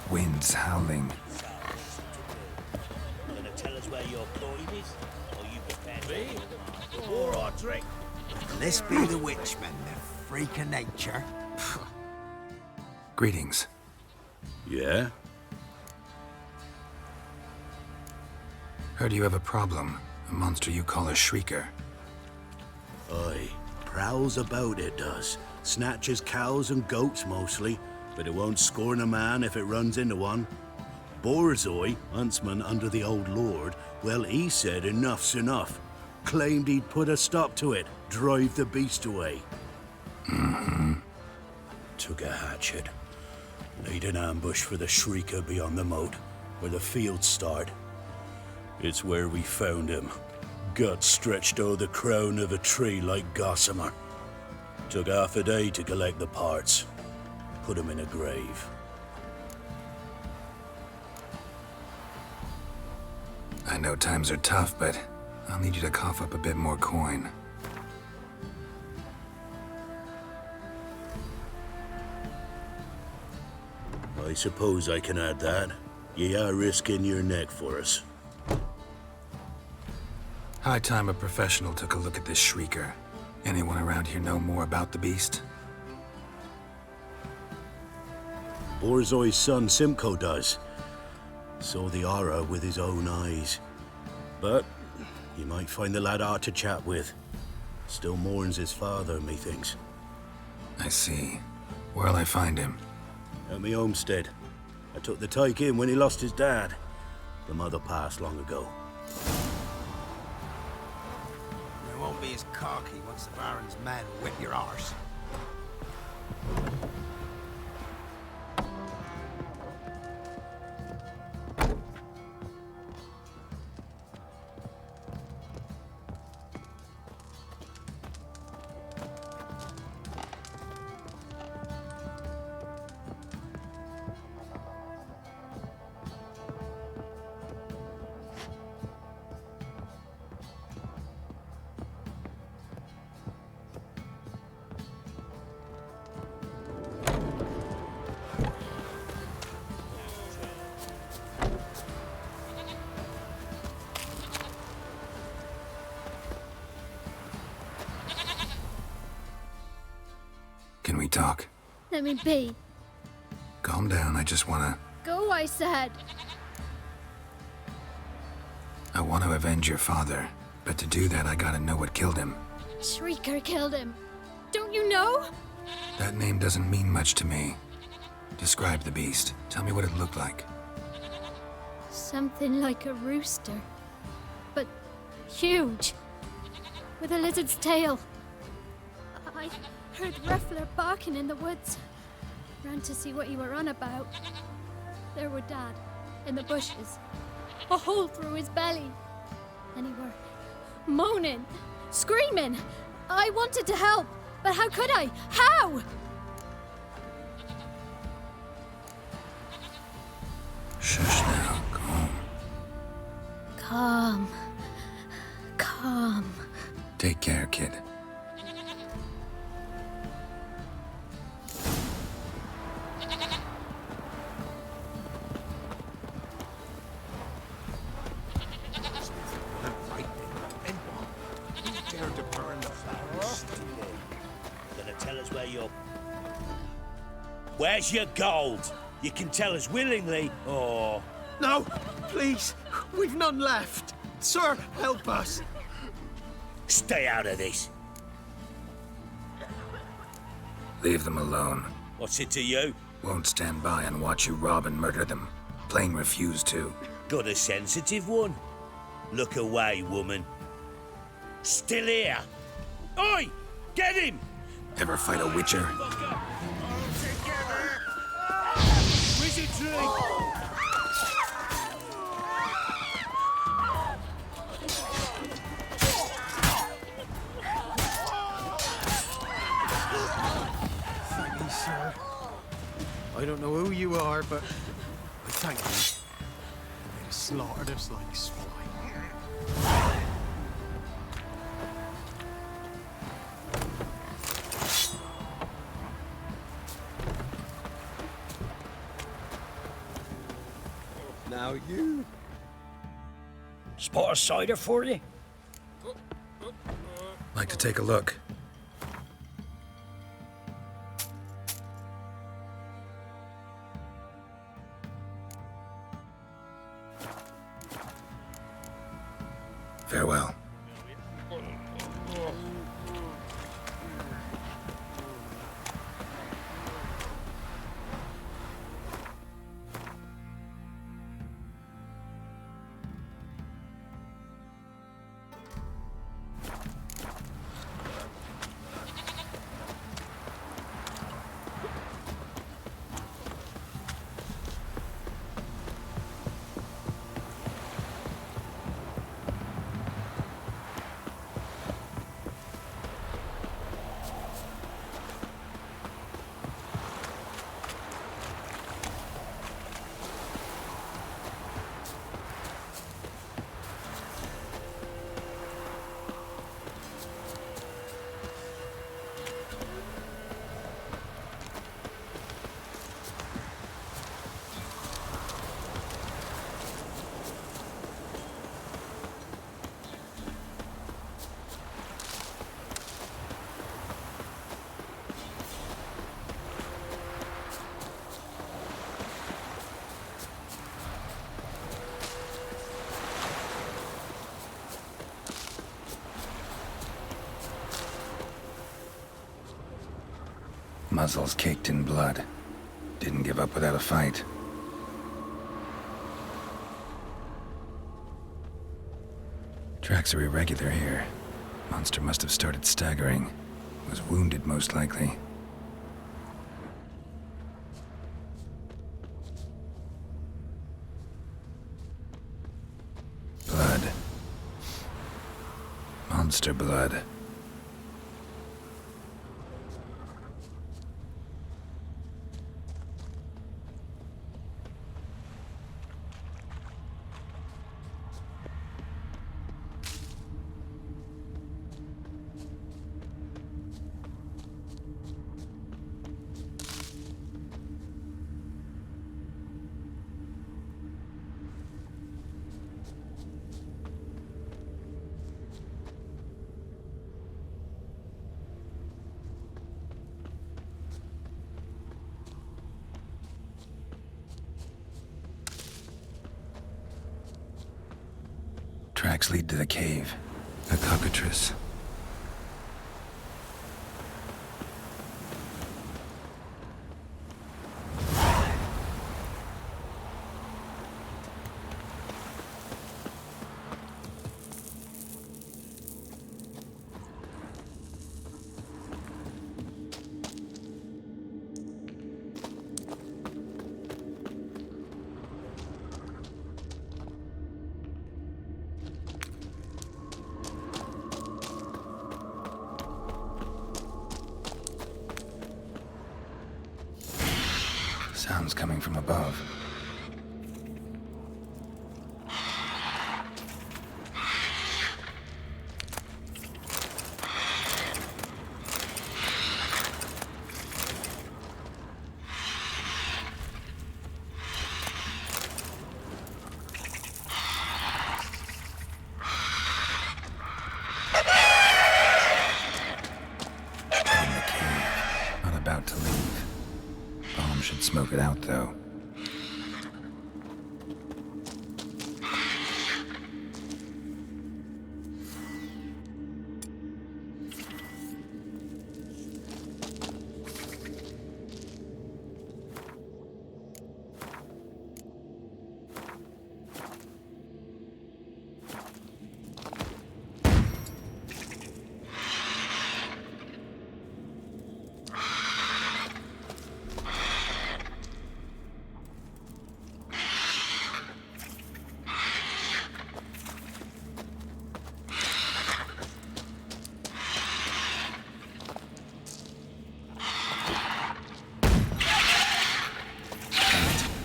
Speaker 3: Winds howling.
Speaker 12: Gonna tell us where your point is? Or you prepared
Speaker 14: Me? All right, Drake.
Speaker 7: This be the witchmen, the freak of nature.
Speaker 3: Greetings.
Speaker 9: Yeah?
Speaker 3: Heard you have a problem. A monster you call a shrieker.
Speaker 9: Aye. Prowls about, it does. Snatches cows and goats mostly, but it won't scorn a man if it runs into one. Borzoi, huntsman under the old lord, well, he said enough's enough. Claimed he'd put a stop to it, drive the beast away.
Speaker 3: Mm-hmm.
Speaker 9: Took a hatchet. Laid an ambush for the shrieker beyond the moat, where the fields start. It's where we found him. Guts stretched o'er the crown of a tree like gossamer. Took half a day to collect the parts. Put him in a grave.
Speaker 3: I know times are tough, but I'll need you to cough up a bit more coin.
Speaker 9: I suppose I can add that. Ye are risking your neck for us.
Speaker 3: High time a professional took a look at this shrieker. Anyone around here know more about the beast?
Speaker 9: Borzoi's son Simcoe does. Saw the aura with his own eyes. But you might find the lad hard to chat with. Still mourns his father, methinks.
Speaker 3: I see. Where'll I find him?
Speaker 9: At me homestead. I took the tyke in when he lost his dad. The mother passed long ago.
Speaker 13: You won't be as cocky once the Baron's men whip your arse.
Speaker 3: Can we talk?
Speaker 11: Let me be.
Speaker 3: Calm down, I just wanna...
Speaker 11: Go, I said.
Speaker 3: I want to avenge your father, but to do that I gotta know what killed him.
Speaker 11: Shrieker killed him. Don't you know?
Speaker 3: That name doesn't mean much to me. Describe the beast. Tell me what it looked like.
Speaker 11: Something like a rooster. But huge. With a lizard's tail. I heard Ruffler barking in the woods. Ran to see what you were on about. There were Dad, in the bushes. A hole through his belly. And he were moaning, screaming. I wanted to help, but how could I? How?
Speaker 3: Shush now, calm.
Speaker 11: Calm.
Speaker 3: Take care, kid.
Speaker 12: Where's your gold? You can tell us willingly, or...
Speaker 13: No, please. We've none left. Sir, help us.
Speaker 12: Stay out of this.
Speaker 3: Leave them alone.
Speaker 12: What's it to you?
Speaker 3: Won't stand by and watch you rob and murder them. Plain refuse to.
Speaker 12: Got a sensitive one? Look away, woman. Still here. Oi! Get him!
Speaker 3: Ever fight a witcher?
Speaker 12: Wizardry!
Speaker 13: Thank you, sir. I don't know who you are, but I thank you. They'd have slaughtered us like swine.
Speaker 1: Now you.
Speaker 12: Spot a cider for you?
Speaker 3: Like to take a look. Farewell. Muzzles caked in blood. Didn't give up without a fight. Tracks are irregular here. Monster must have started staggering. Was wounded, most likely. Blood. Monster blood. Tracks lead to the cave. A cockatrice. Sounds coming from above. In the cave, not about to leave. Bomb should smoke it out, though.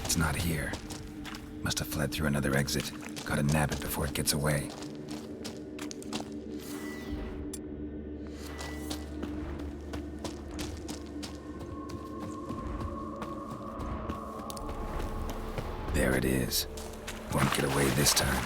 Speaker 3: It's not here. Must have fled through another exit. Gotta nab it before it gets away. There it is. Won't get away this time.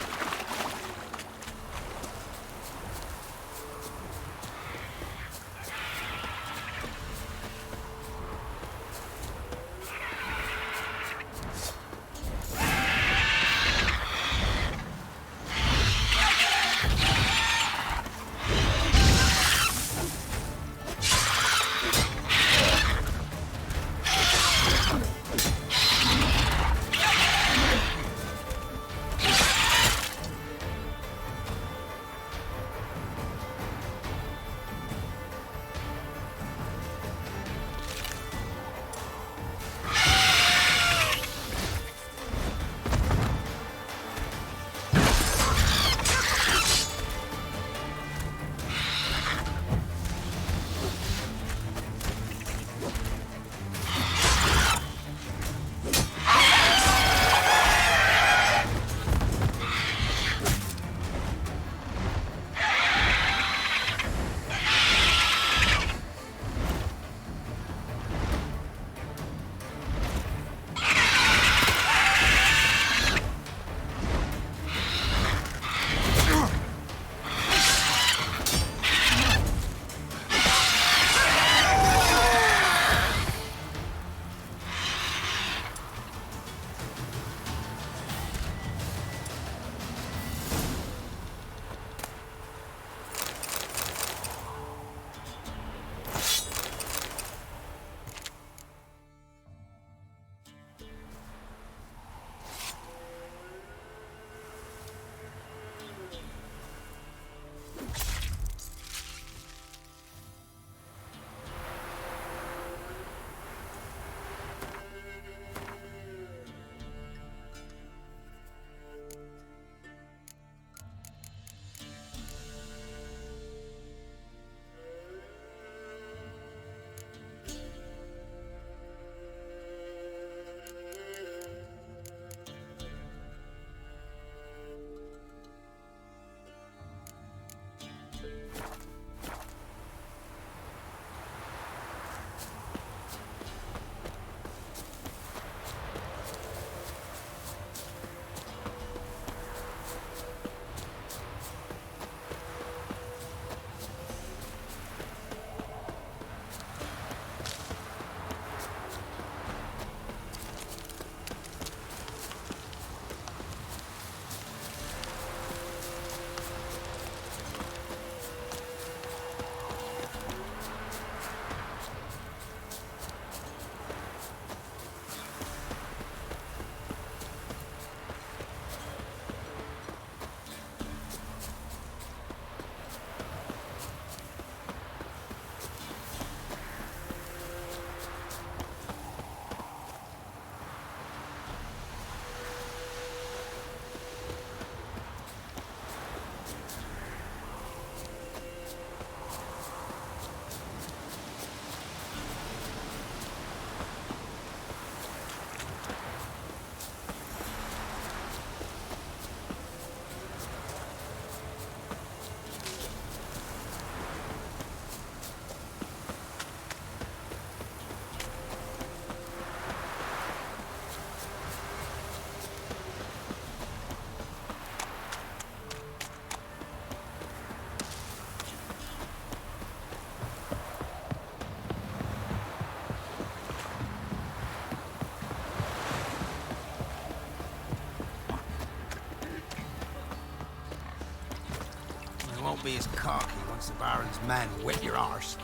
Speaker 3: won't be as cocky once the Baron's men whip your arse.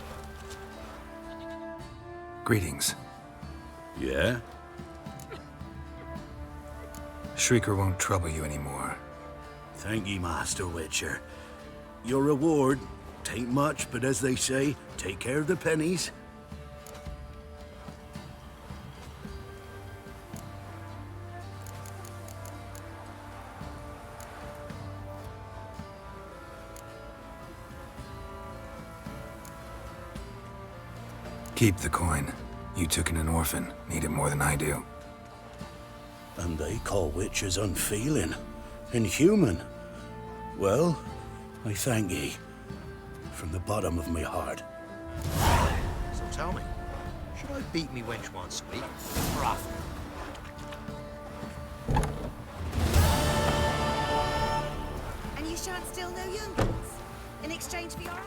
Speaker 3: Greetings.
Speaker 9: Yeah?
Speaker 3: Shrieker won't trouble you anymore.
Speaker 9: Thank ye, Master Witcher. Your reward, tain't much, but as they say, take care of the pennies.
Speaker 3: Keep the coin. You took in an orphan. Need it more than I do.
Speaker 9: And they call witches unfeeling, inhuman. Well, I thank ye, from the bottom of my heart.
Speaker 14: So tell me, should I beat me wench once a week, or often?
Speaker 10: And you shan't steal no youngins in exchange for your help?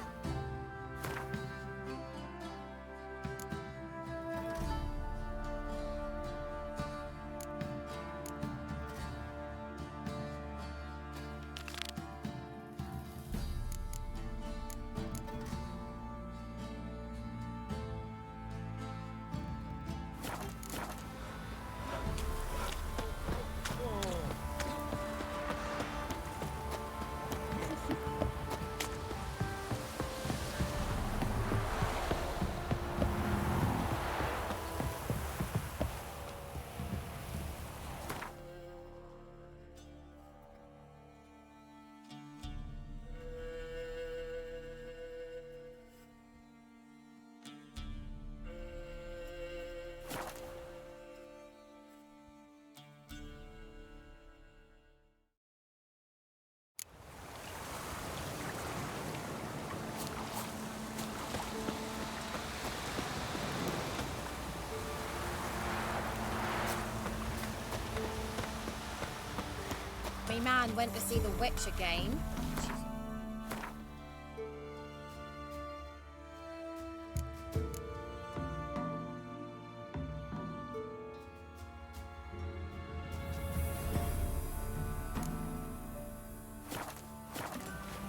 Speaker 15: Me man went to see the witch again.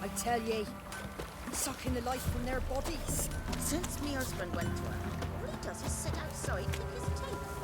Speaker 16: I tell ye, sucking the life from their bodies.
Speaker 10: Since me husband went to her, all he does is sit outside with his teeth.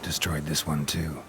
Speaker 3: Destroyed this one too.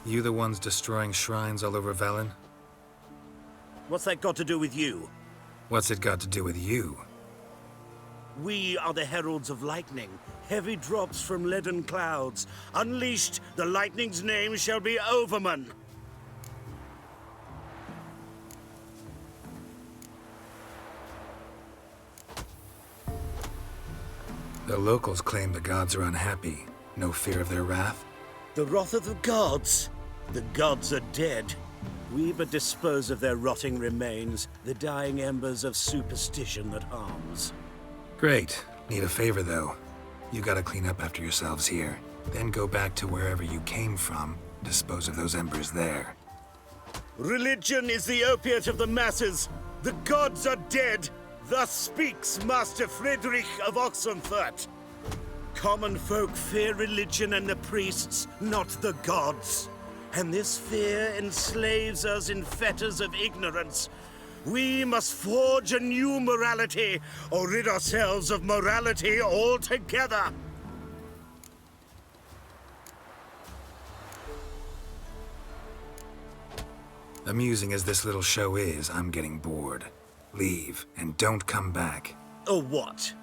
Speaker 3: You the ones destroying shrines all over Velen?
Speaker 12: What's that got to do with you?
Speaker 3: What's it got to do with you?
Speaker 12: We are the heralds of lightning. Heavy drops from leaden clouds. Unleashed, the lightning's name shall be Overman.
Speaker 3: The locals claim the gods are unhappy. No fear of their wrath?
Speaker 12: The wrath of the gods? The gods are dead. We but dispose of their rotting remains, the dying embers of superstition that harms.
Speaker 3: Great. Need a favor, though. You gotta clean up after yourselves here. Then go back to wherever you came from. Dispose of those embers there.
Speaker 12: Religion is the opiate of the masses. The gods are dead. Thus speaks Master Friedrich of Oxenfurt. Common folk fear religion and the priests, not the gods. And this fear enslaves us in fetters of ignorance. We must forge a new morality, or rid ourselves of morality altogether.
Speaker 3: Amusing as this little show is, I'm getting bored. Leave, and don't come back.
Speaker 12: Or what?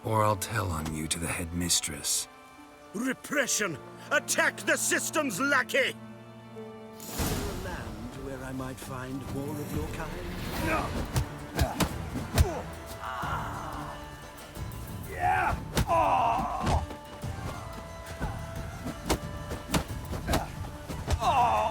Speaker 3: Or I'll tell on you to the headmistress.
Speaker 12: Repression! Attack the system's lackey! Is there a land where I might find more of your kind? No! Yeah! Oh! Oh!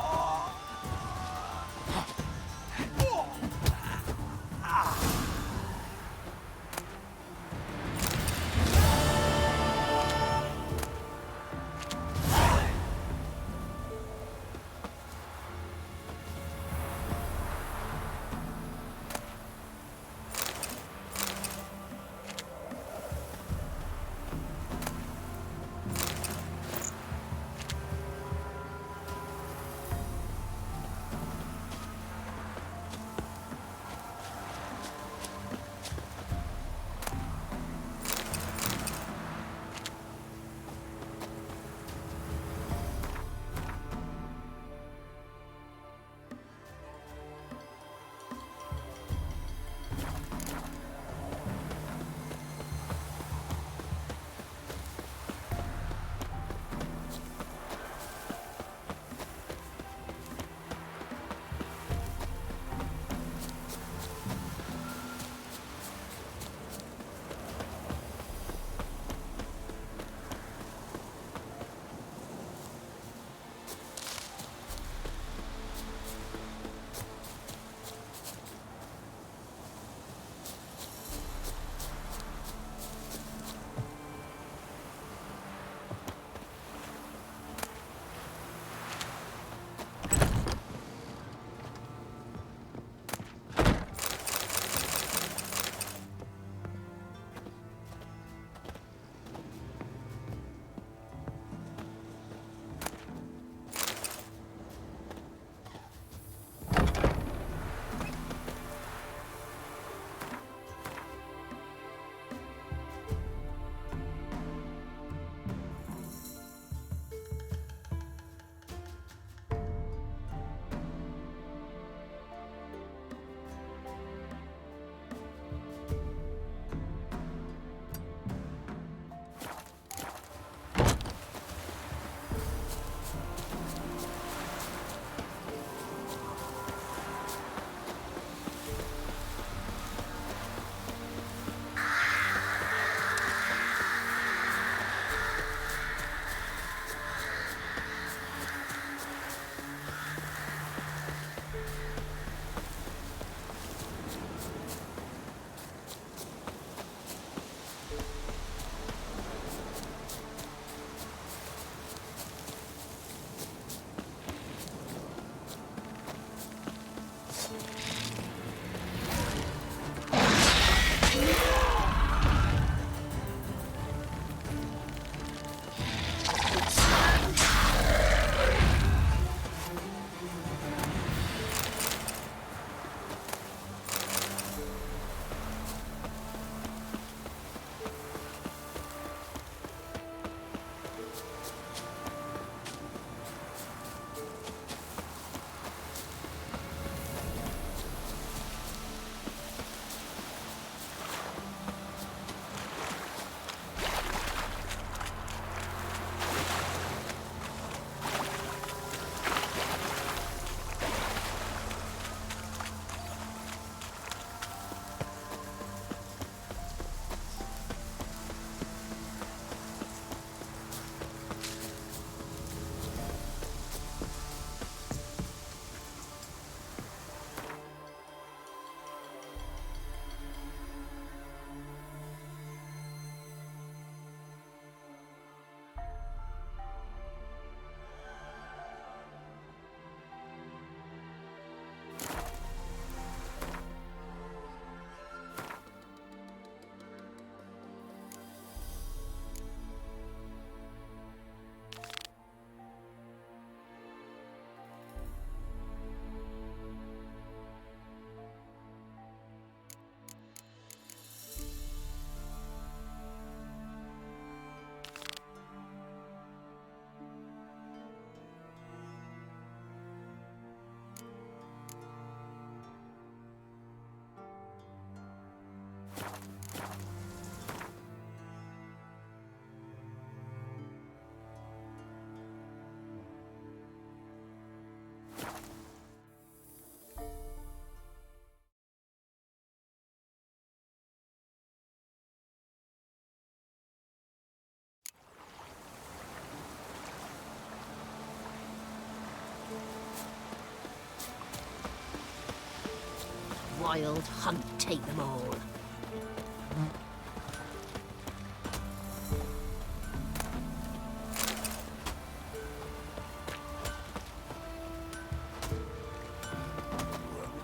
Speaker 10: wild hunt take them all.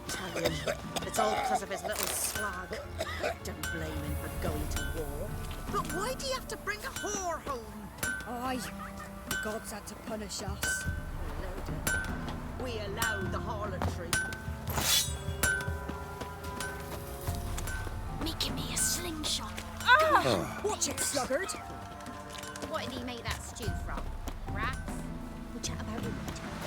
Speaker 10: Italian. It's all because of his little slag. Don't blame him for going to war. But why do you have to bring a whore home?
Speaker 16: Aye, the gods had to punish us.
Speaker 10: We allowed the harlotry.
Speaker 11: Making me a slingshot.
Speaker 16: Ah! Watch it, sluggard.
Speaker 17: What did he make that stew from? Rats?
Speaker 4: We'll chat about it later.